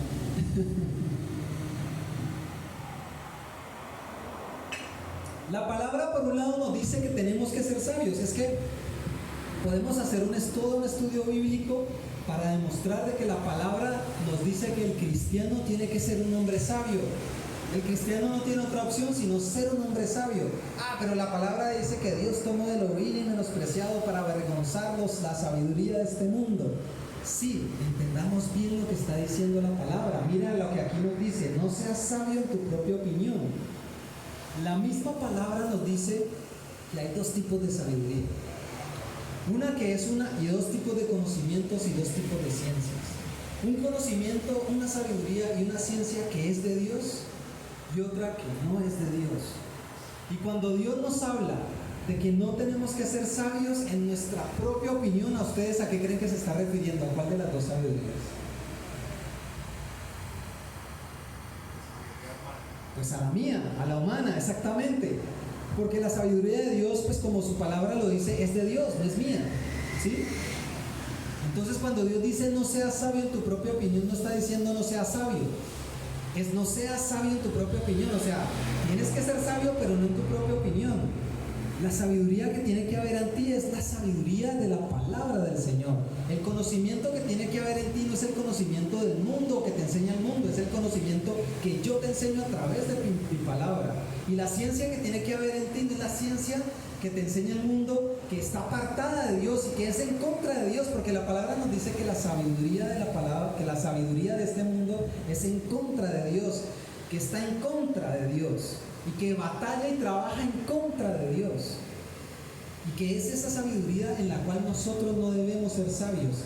La palabra por un lado nos dice que tenemos que ser sabios. Es que podemos hacer un estudio bíblico para demostrar de que la palabra nos dice que el cristiano tiene que ser un hombre sabio. El cristiano no tiene otra opción sino ser un hombre sabio. Pero la palabra dice que Dios tomó de lo vil y menospreciado para avergonzarlos la sabiduría de este mundo. Sí, entendamos bien lo que está diciendo la palabra. Mira lo que aquí nos dice: no seas sabio en tu propia opinión. La misma palabra nos dice que hay dos tipos de sabiduría. Una que es y dos tipos de conocimientos y dos tipos de ciencias. Un conocimiento, una sabiduría y una ciencia que es de Dios y otra que no es de Dios. Y cuando Dios nos habla de que no tenemos que ser sabios en nuestra propia opinión, ¿a ustedes a qué creen que se está refiriendo? ¿A cuál de las dos sabidurías? Pues a la mía, a la humana, exactamente. Porque la sabiduría de Dios, pues como su palabra lo dice, es de Dios, no es mía. ¿Sí? Entonces cuando Dios dice no seas sabio en tu propia opinión, no está diciendo no seas sabio. Es no seas sabio en tu propia opinión. O sea, tienes que ser sabio, pero no en tu propia opinión. La sabiduría que tiene que haber en ti es la sabiduría de la palabra del Señor. El conocimiento que tiene que haber en ti no es el conocimiento del mundo que te enseña el mundo, es el conocimiento que yo te enseño a través de mi palabra. Y la ciencia que tiene que haber en ti no es la ciencia que te enseña el mundo, que está apartada de Dios y que es en contra de Dios, porque la palabra nos dice que la sabiduría de la palabra, que la sabiduría de este mundo es en contra de Dios, que está en contra de Dios y que batalla y trabaja en contra de Dios. Y que es esa sabiduría en la cual nosotros no debemos ser sabios.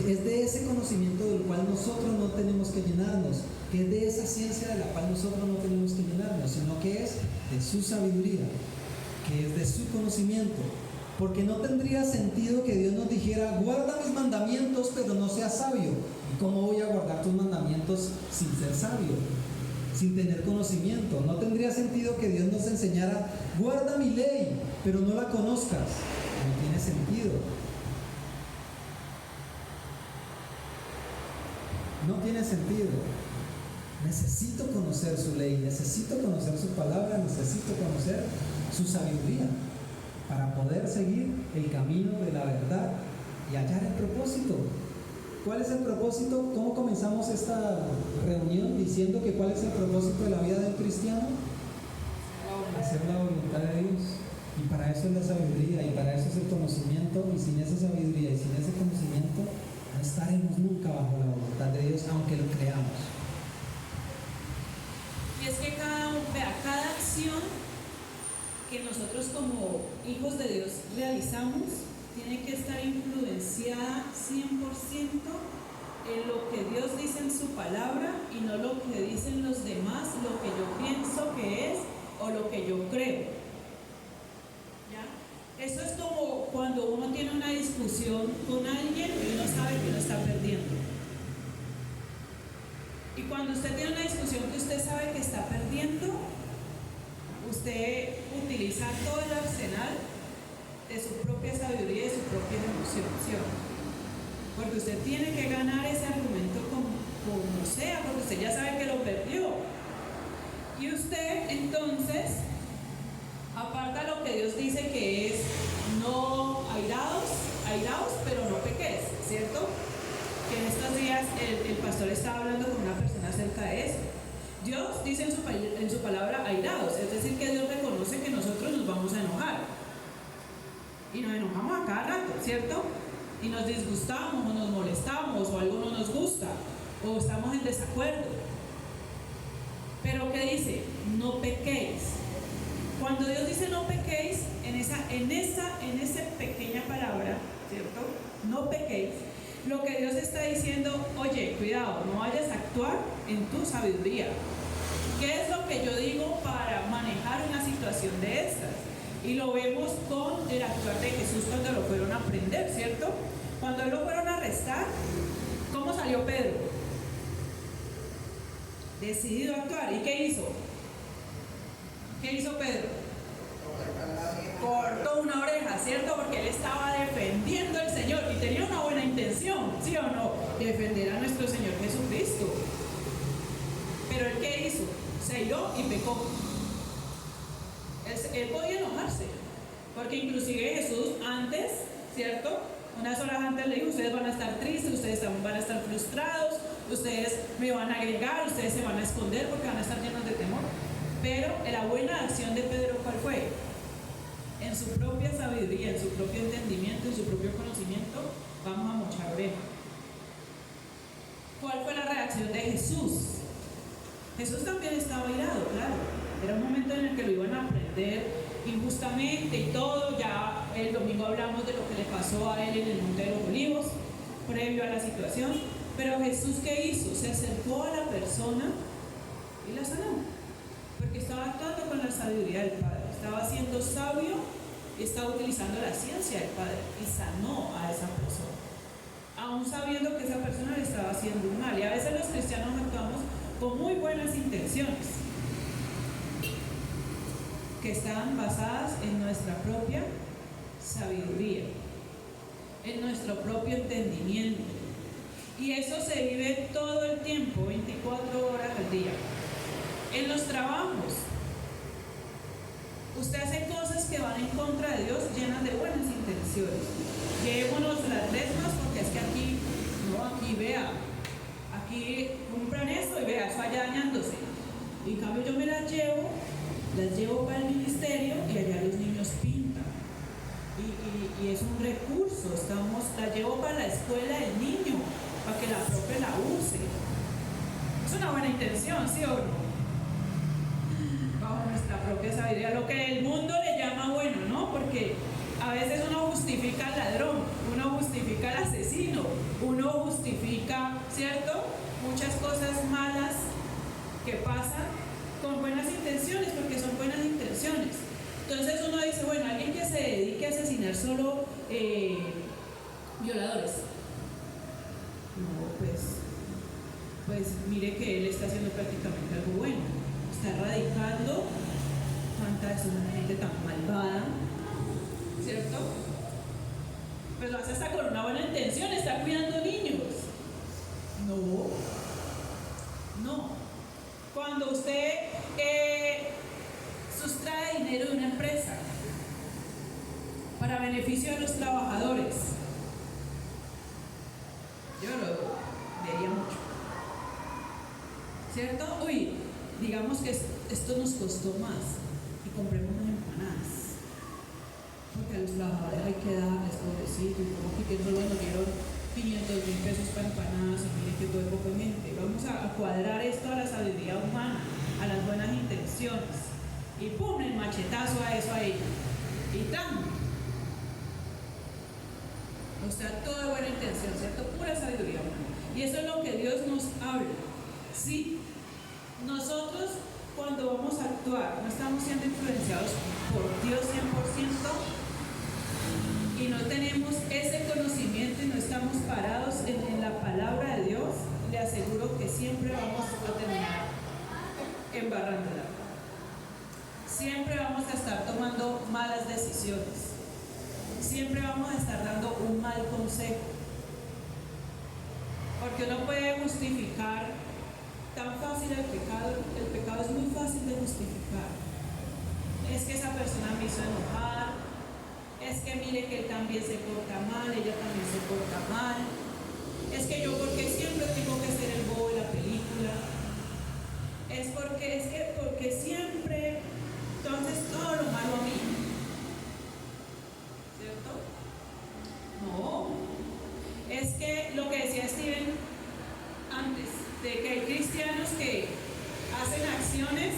Es de ese conocimiento del cual nosotros no tenemos que llenarnos, que es de esa ciencia de la cual nosotros no tenemos que llenarnos, sino que es de su sabiduría, que es de su conocimiento. Porque no tendría sentido que Dios nos dijera: guarda mis mandamientos pero no seas sabio. ¿Y cómo voy a guardar tus mandamientos sin ser sabio? sin tener conocimiento. No tendría sentido que Dios nos enseñara, guarda mi ley, pero no la conozcas. No tiene sentido. No tiene sentido. Necesito conocer su ley, necesito conocer su palabra, necesito conocer su sabiduría para poder seguir el camino de la verdad y hallar el propósito. ¿Cuál es el propósito? ¿Cómo comenzamos esta reunión diciendo que cuál es el propósito de la vida de un cristiano? Hacer la voluntad de Dios. Y para eso es la sabiduría, y para eso es el conocimiento, y sin esa sabiduría y sin ese conocimiento no estaremos nunca bajo la voluntad de Dios, aunque lo creamos. Y es que cada acción que nosotros como hijos de Dios realizamos tiene que estar influenciada 100% en lo que Dios dice en su palabra y no lo que dicen los demás, lo que yo pienso que es o lo que yo creo. ¿Ya? Eso es como cuando uno tiene una discusión con alguien y uno sabe que uno está perdiendo. Y cuando usted tiene una discusión que usted sabe que está perdiendo, usted utiliza todo el arsenal de su propia sabiduría y de su propia emoción. Porque usted tiene que ganar ese argumento como sea, porque usted ya sabe que lo perdió. Y usted entonces aparta lo que Dios dice que es no airaos, pero no pequéis, ¿cierto? Que en estos días el pastor estaba hablando con una persona acerca de eso. Dios dice en su palabra airados, es decir, que Dios reconoce que nosotros nos vamos a enojar. Y nos enojamos a cada rato, ¿cierto? Y nos disgustamos, o nos molestamos, o algo no nos gusta, o estamos en desacuerdo. Pero ¿qué dice? No pequéis. Cuando Dios dice no pequéis, en esa pequeña palabra, ¿cierto? No pequéis. Lo que Dios está diciendo, oye, cuidado, no vayas a actuar en tu sabiduría. ¿Qué es lo que yo digo para manejar una situación de estas? Y lo vemos con el actuar de Jesús cuando lo fueron a prender, ¿cierto? Cuando lo fueron a arrestar, ¿cómo salió Pedro? Decidido a actuar. ¿Y qué hizo? ¿Qué hizo Pedro? Cortó una oreja, ¿cierto? Porque él estaba defendiendo al Señor y tenía una buena intención, ¿sí o no? Defender a nuestro Señor Jesucristo. Pero ¿él qué hizo? Se iró y pecó. Él podía enojarse, porque inclusive Jesús antes, ¿cierto? Unas horas antes le dijo, ustedes van a estar tristes, ustedes van a estar frustrados, ustedes me van a agregar, ustedes se van a esconder porque van a estar llenos de temor. Pero la buena acción de Pedro, ¿cuál fue? En su propia sabiduría, en su propio entendimiento, en su propio conocimiento, vamos a mochar oreja. ¿Cuál fue la reacción de Jesús? Jesús también estaba airado, claro. Era un momento en el que lo iban a prender injustamente y todo. Ya el domingo hablamos de lo que le pasó a él en el Monte de los Olivos, previo a la situación. Pero Jesús, ¿qué hizo? Se acercó a la persona y la sanó. Porque estaba actuando con la sabiduría del Padre. Estaba siendo sabio y estaba utilizando la ciencia del Padre y sanó a esa persona, aún sabiendo que esa persona le estaba haciendo un mal. Y a veces los cristianos actuamos con muy buenas intenciones que están basadas en nuestra propia sabiduría, en nuestro propio entendimiento. Y eso se vive todo el tiempo, 24 horas al día. En los trabajos, usted hace cosas que van en contra de Dios, llenas de buenas intenciones. Llevémonos las resmas, porque es que aquí vea, aquí compran eso y vea, eso allá dañándose. Y en cambio yo me las llevo para el ministerio y allá los niños pintan. Y es un recurso, la llevo para la escuela del niño, para que la profe la use. Es una buena intención, ¿sí o no? Bajo nuestra propia sabiduría, lo que el mundo le llama bueno, ¿no? Porque a veces uno justifica al ladrón, uno justifica al asesino, uno justifica, ¿cierto? Muchas cosas malas que pasan con buenas intenciones, porque son buenas intenciones. Entonces uno dice, bueno, alguien que se dedique a asesinar solo violadores. No, pues pues mire que él está haciendo prácticamente algo bueno. Está erradicando tanta de esa gente tan malvada, ¿cierto? Pues lo hace hasta con una buena intención, está cuidando niños. No. Cuando usted sustrae dinero de una empresa para beneficio de los trabajadores, yo lo vería mucho, ¿cierto? Uy, digamos que esto nos costó más y compremos unas empanadas, porque a los trabajadores hay que darles, pobrecito, y como que solo nos dieron 500.000 pesos para empanadas y miren que todo es poco gente. Vamos a cuadrar esto a la sabiduría humana, a las buenas intenciones, y pum, el machetazo a eso ahí, y tan. O sea, todo de buena intención, ¿cierto? Pura sabiduría humana. Y eso es lo que Dios nos habla. Sí, nosotros cuando vamos a actuar no estamos siendo influenciados por Dios 100% y no tenemos ese conocimiento y no estamos parados en la palabra de Dios, le aseguro que siempre vamos a terminar embarrándola. Siempre vamos a estar tomando malas decisiones. Siempre vamos a estar dando un mal consejo. Porque uno puede justificar tan fácil el pecado es muy fácil de justificar. Es que esa persona me hizo enojar, es que mire que él también se porta mal, ella también se porta mal, es que yo porque siempre tengo que ser el bobo de la película, porque siempre, entonces todo lo malo a mí, ¿cierto? No, es que lo que decía Steven antes, de que hay cristianos que hacen acciones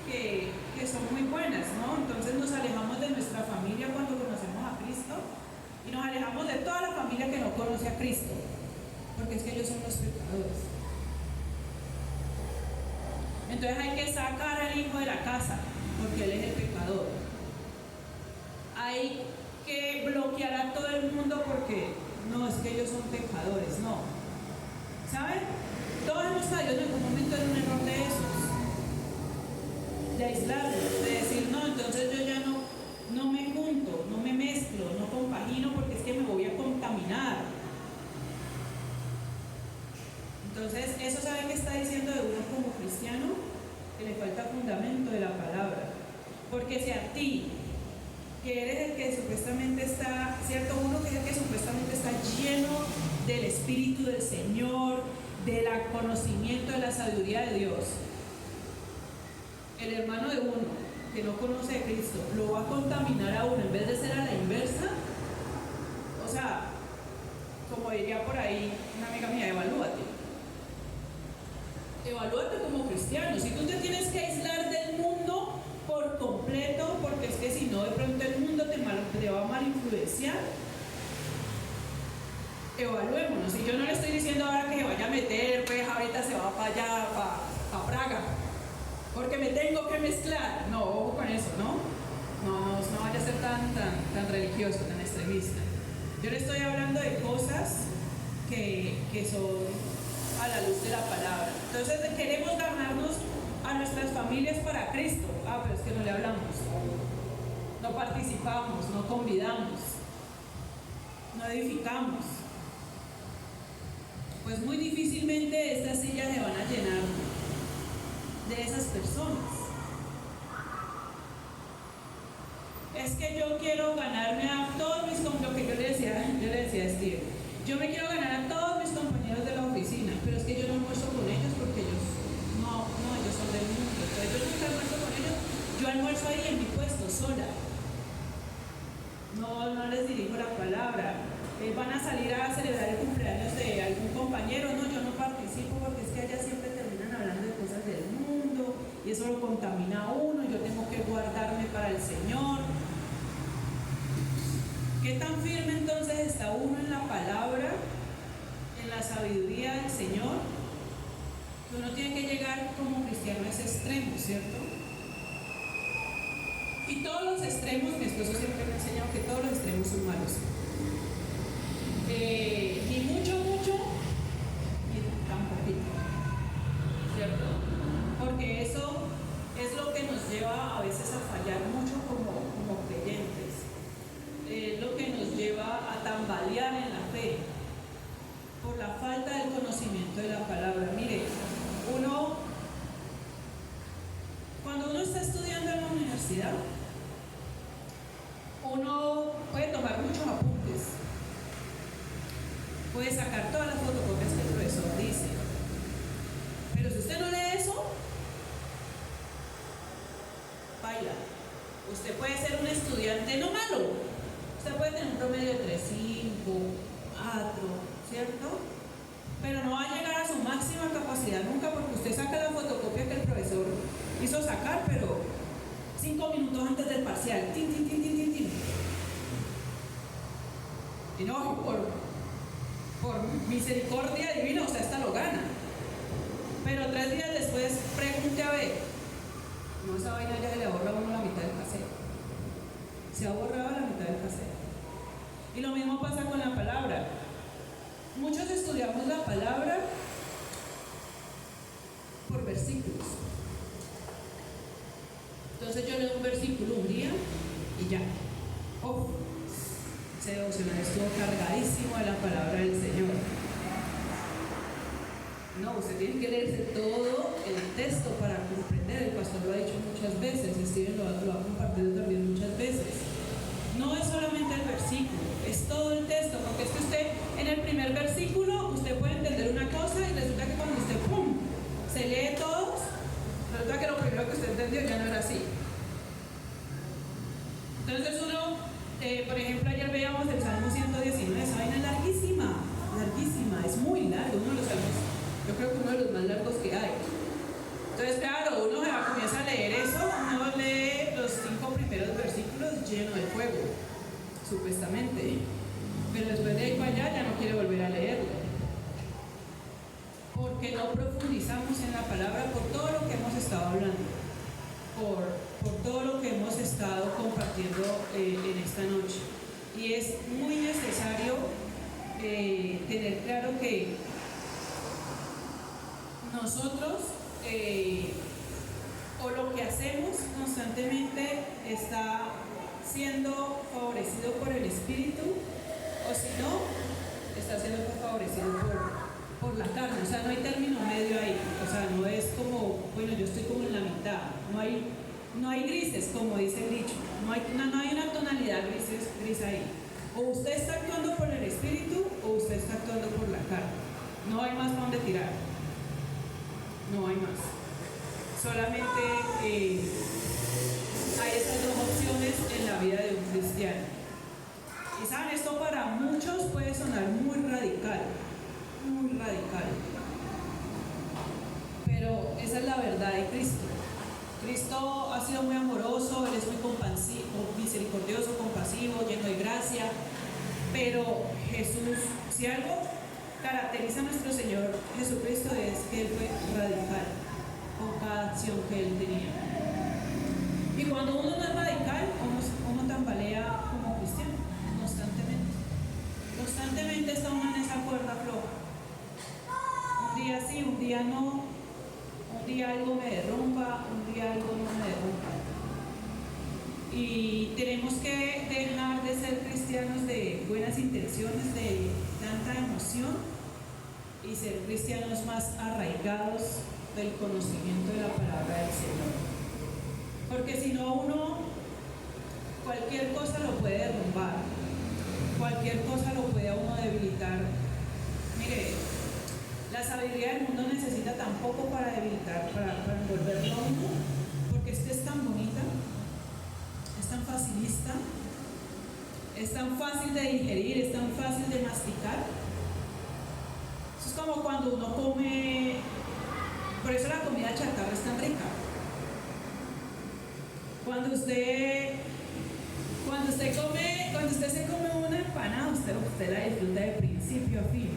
que son muy buenas, ¿no? Entonces nos alejamos de nuestra familia cuando conocemos a Cristo y nos alejamos de toda la familia que no conoce a Cristo, porque es que ellos son los pecadores. Entonces hay que sacar al hijo de la casa, porque él es el pecador. Hay que bloquear a todo el mundo porque no, es que ellos son pecadores, no. ¿Saben? Todos hemos caído en algún momento en un error de esos, de aislarnos, de decir, no, entonces yo ya no me junto, no me mezclo, no compagino porque es que me voy a contaminar. Entonces, eso sabe que está diciendo de uno como cristiano, que le falta fundamento de la palabra. Porque si a ti, que eres el que supuestamente está, ¿cierto? Uno que es el que supuestamente está lleno del Espíritu del Señor, del conocimiento de la sabiduría de Dios, el hermano de uno que no conoce a Cristo lo va a contaminar a uno en vez de ser a la inversa. O sea, como diría por ahí una amiga mía, evalúate como cristiano. Si tú te tienes que aislar del mundo por completo, porque es que si no de pronto el mundo te va a mal influenciar, evaluémonos. Y yo no le estoy diciendo ahora que se vaya a meter, pues ahorita se va para allá, para Praga, porque me tengo que mezclar. No, ojo con eso, no vaya a ser tan religioso, tan extremista. Yo le estoy hablando de cosas que son a la luz de la palabra. Entonces queremos ganarnos a nuestras familias para Cristo. Pero es que no le hablamos, no participamos, no convidamos, no edificamos. Pues muy difícilmente estas sillas se van a llenar de esas personas. Es que yo quiero ganarme a todos mis compañeros, lo que yo le decía a Steve, yo me quiero ganar a todos mis compañeros de la oficina, pero es que yo no almuerzo con ellos porque ellos ellos son del mundo, entonces yo nunca almuerzo con ellos, yo almuerzo ahí en mi puesto, sola, no les dirijo la palabra. Van a salir a celebrar el cumpleaños de algún compañero, no, yo no participo porque es que allá siempre terminan hablando de cosas del mundo y eso lo contamina a uno, yo tengo que guardarme para el Señor. ¿Qué tan firme entonces está uno en la palabra, en la sabiduría del Señor? Uno tiene que llegar como cristiano a ese extremo, ¿cierto? Y todos los extremos, mi esposo siempre me ha enseñado que todos los extremos son malos. Ni mucho, ni tan poquito. porque eso es lo que nos lleva a veces a fallar mucho como creyentes. Es lo que nos lleva a tambalear en la fe por la falta del conocimiento de la palabra. Mire, cuando uno está estudiando en la universidad, uno puede tomar muchos apuntes, puede sacar todas las fotocopias que el profesor dice, pero si usted no lee eso, baila. Usted puede ser un estudiante no malo, usted puede tener un promedio de 3.5, 4, ¿cierto? Pero no va a llegar a su máxima capacidad nunca, porque usted saca la fotocopia que el profesor hizo sacar, pero 5 minutos antes del parcial, tin, tin, tin, tin, tin, tin. Y no, por misericordia divina, usted hasta lo gana. Pero 3 días después, pregunte a ver, no, esa vaina ya se le ha borrado a uno la mitad del cassette. Se ha borrado la mitad del cassette. Y lo mismo pasa con la palabra. Muchos estudiamos la palabra por versículos. Entonces yo leo un versículo un día y ya. Ese devocional estuvo cargadísimo de la palabra del Señor. No, usted tiene que leerse todo el texto para comprender. El pastor lo ha dicho muchas veces, Steven lo ha compartido también muchas veces. No es solamente el versículo, es todo el texto, porque es que usted en el primer versículo usted puede entender una cosa y resulta que cuando usted se lee todos, resulta que lo primero que usted entendió ya no era así. Entonces uno, por ejemplo, ayer veíamos el Salmo 119, esa vaina es larguísima, es muy largo, uno de los salmos, yo creo que uno de los más largos que hay. Entonces, claro, uno comienza a leer eso, uno lee los 5 primeros versículos lleno de fuego, supuestamente, pero después de ahí para allá ya no quiere volver a leerlo, porque no profundizamos en la palabra por todo lo que hemos estado hablando, por todo lo que hemos estado compartiendo en esta noche. Y es muy necesario tener claro que nosotros o lo que hacemos constantemente está siendo favorecido por el Espíritu, o si no, está siendo favorecido por la carne. O sea, no hay término medio ahí. O sea, no es como, bueno, yo estoy como en la mitad. No hay grises, como dice el dicho. No hay una tonalidad gris ahí. O usted está actuando por el Espíritu o usted está actuando por la carne. No hay más para dónde tirar. No hay más. Solamente hay esas 2 opciones en la vida de un cristiano. Y saben, esto para muchos puede sonar muy radical, pero esa es la verdad de Cristo. Cristo ha sido muy amoroso, Él es muy misericordioso, compasivo, lleno de gracia, pero Jesús, si algo caracteriza a nuestro Señor Jesucristo, es que Él fue radical con cada acción que Él tenía. Y cuando uno no es radical, uno tambalea como cristiano, constantemente está uno en esa cuerda floja. Un día sí, un día no, un día algo me derrumba, un día algo no me derrumba. Y tenemos que dejar de ser cristianos de buenas intenciones, de tanta emoción, y ser cristianos más arraigados del conocimiento de la palabra del Señor. Porque si no, cualquier cosa lo puede derrumbar, cualquier cosa lo puede a uno debilitar. Mire, la sabiduría del mundo necesita tan poco para debilitar, para envolverlo a uno, porque es que es tan bonita, es tan facilista, es tan fácil de digerir, es tan fácil de masticar. Eso es como cuando uno come, por eso la comida chatarra es tan rica. Cuando usted se come una empanada, usted la disfruta de principio a fin.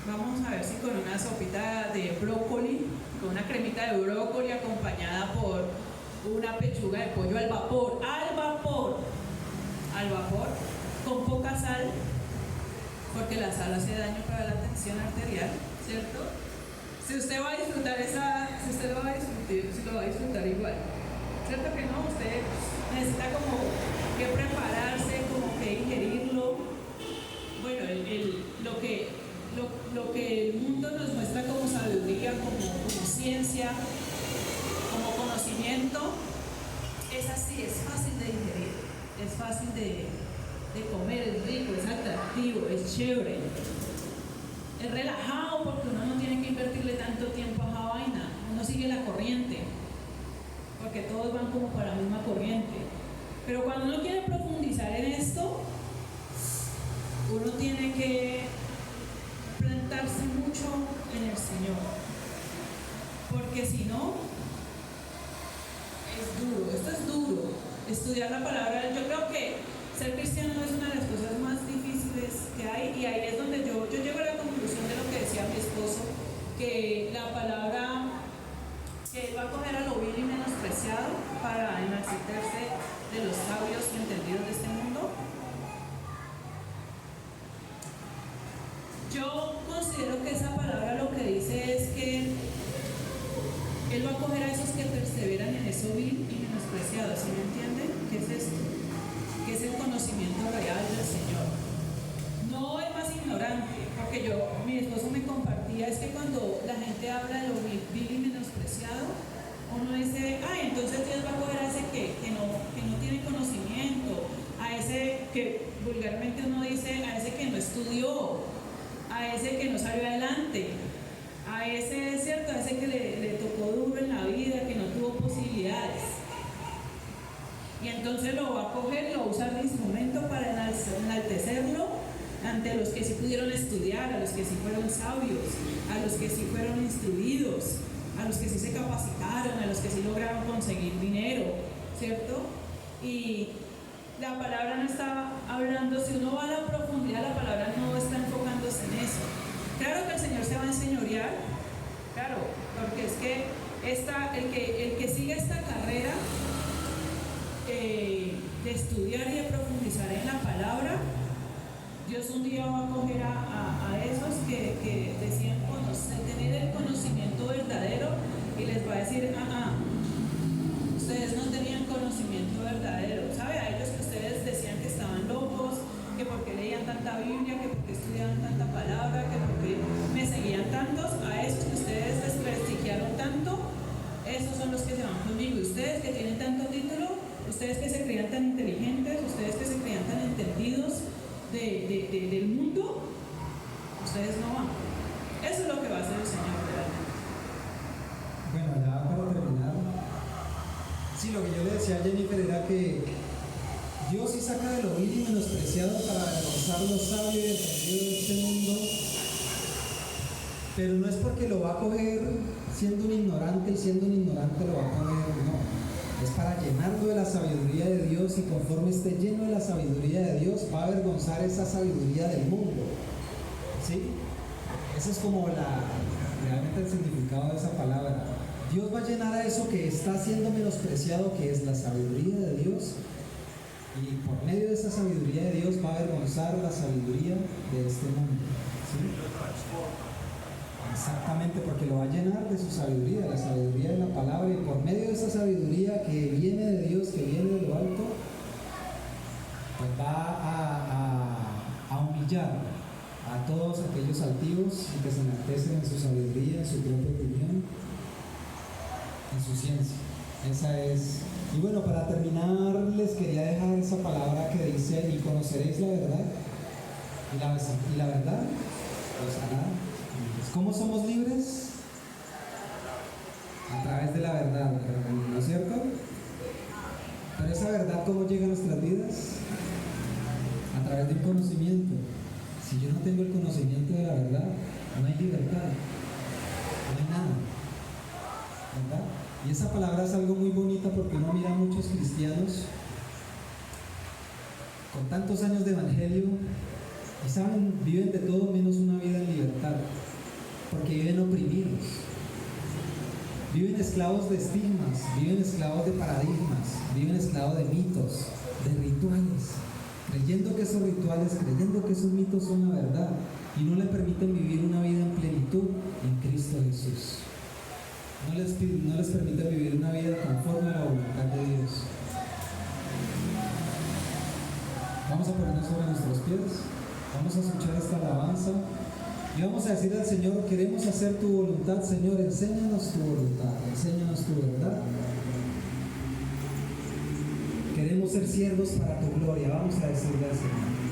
Vamos a ver si con una sopita de brócoli, con una cremita de brócoli acompañada por una pechuga de pollo al vapor, con poca sal, porque la sal hace daño para la tensión arterial, ¿cierto? Si usted va a disfrutar esa si usted lo va a disfrutar, si lo va a disfrutar igual. ¿Cierto que no? Usted necesita como que prepararse, como que digerirlo. Bueno, lo que el mundo nos muestra como sabiduría, como ciencia, como conocimiento, es así, es fácil de digerir, es fácil de comer, es rico, es atractivo, es chévere, es relajado porque uno no tiene que invertirle tanto tiempo a esa vaina, uno sigue la corriente, porque todos van como para la misma corriente. Pero cuando uno quiere profundizar en esto, uno tiene que plantarse mucho en el Señor, porque si no, es duro, esto es duro, estudiar la palabra. Yo creo que ser cristiano es una de las cosas más difíciles que hay, y ahí es donde yo llego a la conclusión de lo que decía mi esposo, que la palabra, que él va a coger a lo vil y menospreciado para enaltecerse de los sabios y entendidos de este mundo. Yo considero que esa palabra lo que dice es que él va a coger a esos que perseveran en eso vil y menospreciado, ¿sí me entienden? ¿Qué es esto? Que es el conocimiento real del Señor. No el más ignorante, porque mi esposo me compartía, es que cuando la gente habla de lo vil y menospreciado, uno dice, entonces Dios va a coger a ese que no tiene conocimiento, a ese que vulgarmente uno dice, a ese que no estudió, a ese que no salió adelante, a ese, ¿cierto? A ese que le tocó duro en la vida, que no tuvo posibilidades. Y entonces lo va a coger, lo va a usar de instrumento para enaltecerlo ante los que sí pudieron estudiar, a los que sí fueron sabios, a los que sí fueron instruidos, a los que sí se capacitaron, a los que sí lograron conseguir dinero, ¿cierto? Y la palabra no está hablando, si uno va a la profundidad, la palabra no está enfocándose en eso. Claro que el Señor se va a enseñorear, claro, porque es que el que sigue esta carrera de estudiar y de profundizar en la palabra, Dios un día va a coger a esos que decían tener el conocimiento verdadero, y les va a decir, ustedes no tenían conocimiento verdadero, ¿sabe? A ellos que ustedes decían que estaban locos, que porque leían tanta Biblia, que porque estudiaban tanta palabra, que porque me seguían tantos, a esos que ustedes desprestigiaron tanto, esos son los que se van conmigo. Y ustedes que tienen tanto título, ustedes que se creían tan inteligentes, ustedes que se creían tan entendidos del mundo, ustedes no van. Eso es lo que va a hacer el Señor realmente. Bueno, ya para terminar, sí, lo que yo le decía a Jennifer era que Dios sí saca de lo vil y menospreciado para avergonzar lo sabio y entendido de este mundo, pero no es porque lo va a coger siendo un ignorante y siendo un ignorante lo va a coger, no. Es para llenarlo de la sabiduría de Dios, y conforme esté lleno de la sabiduría de Dios va a avergonzar esa sabiduría del mundo, ¿sí? Ese es como realmente el significado de esa palabra. Dios va a llenar a eso que está siendo menospreciado, que es la sabiduría de Dios, y por medio de esa sabiduría de Dios va a avergonzar la sabiduría de este mundo, ¿sí? Exactamente, porque lo va a llenar de su sabiduría, la sabiduría de la palabra, y por medio de esa sabiduría que viene de Dios, que viene de lo alto, pues va a humillar a todos aquellos altivos y que se enaltecen en su sabiduría, en su propia opinión, en su ciencia. Esa es. Y bueno, para terminar les quería dejar esa palabra que dice: y conoceréis la verdad, y la verdad os hará libres. ¿Cómo somos libres? A través de la verdad, ¿no es cierto? Pero esa verdad, ¿cómo llega a nuestras vidas? A través del conocimiento. Si yo no tengo el conocimiento de la verdad, no hay libertad, no hay nada, ¿verdad? Y esa palabra es algo muy bonita, porque uno mira a muchos cristianos con tantos años de evangelio y saben, viven de todo menos una vida en libertad, porque viven oprimidos, viven esclavos de estigmas, viven esclavos de paradigmas, viven esclavos de mitos, de rituales, creyendo que esos rituales, creyendo que esos mitos son la verdad, y no le permiten vivir una vida en plenitud en Cristo Jesús. no les permite vivir una vida conforme a la voluntad de Dios. Vamos a ponernos sobre nuestros pies, vamos a escuchar esta alabanza y vamos a decir al Señor: queremos hacer tu voluntad, Señor, enséñanos tu voluntad, enséñanos tu verdad. Queremos ser siervos para tu gloria, vamos a decirle al Señor.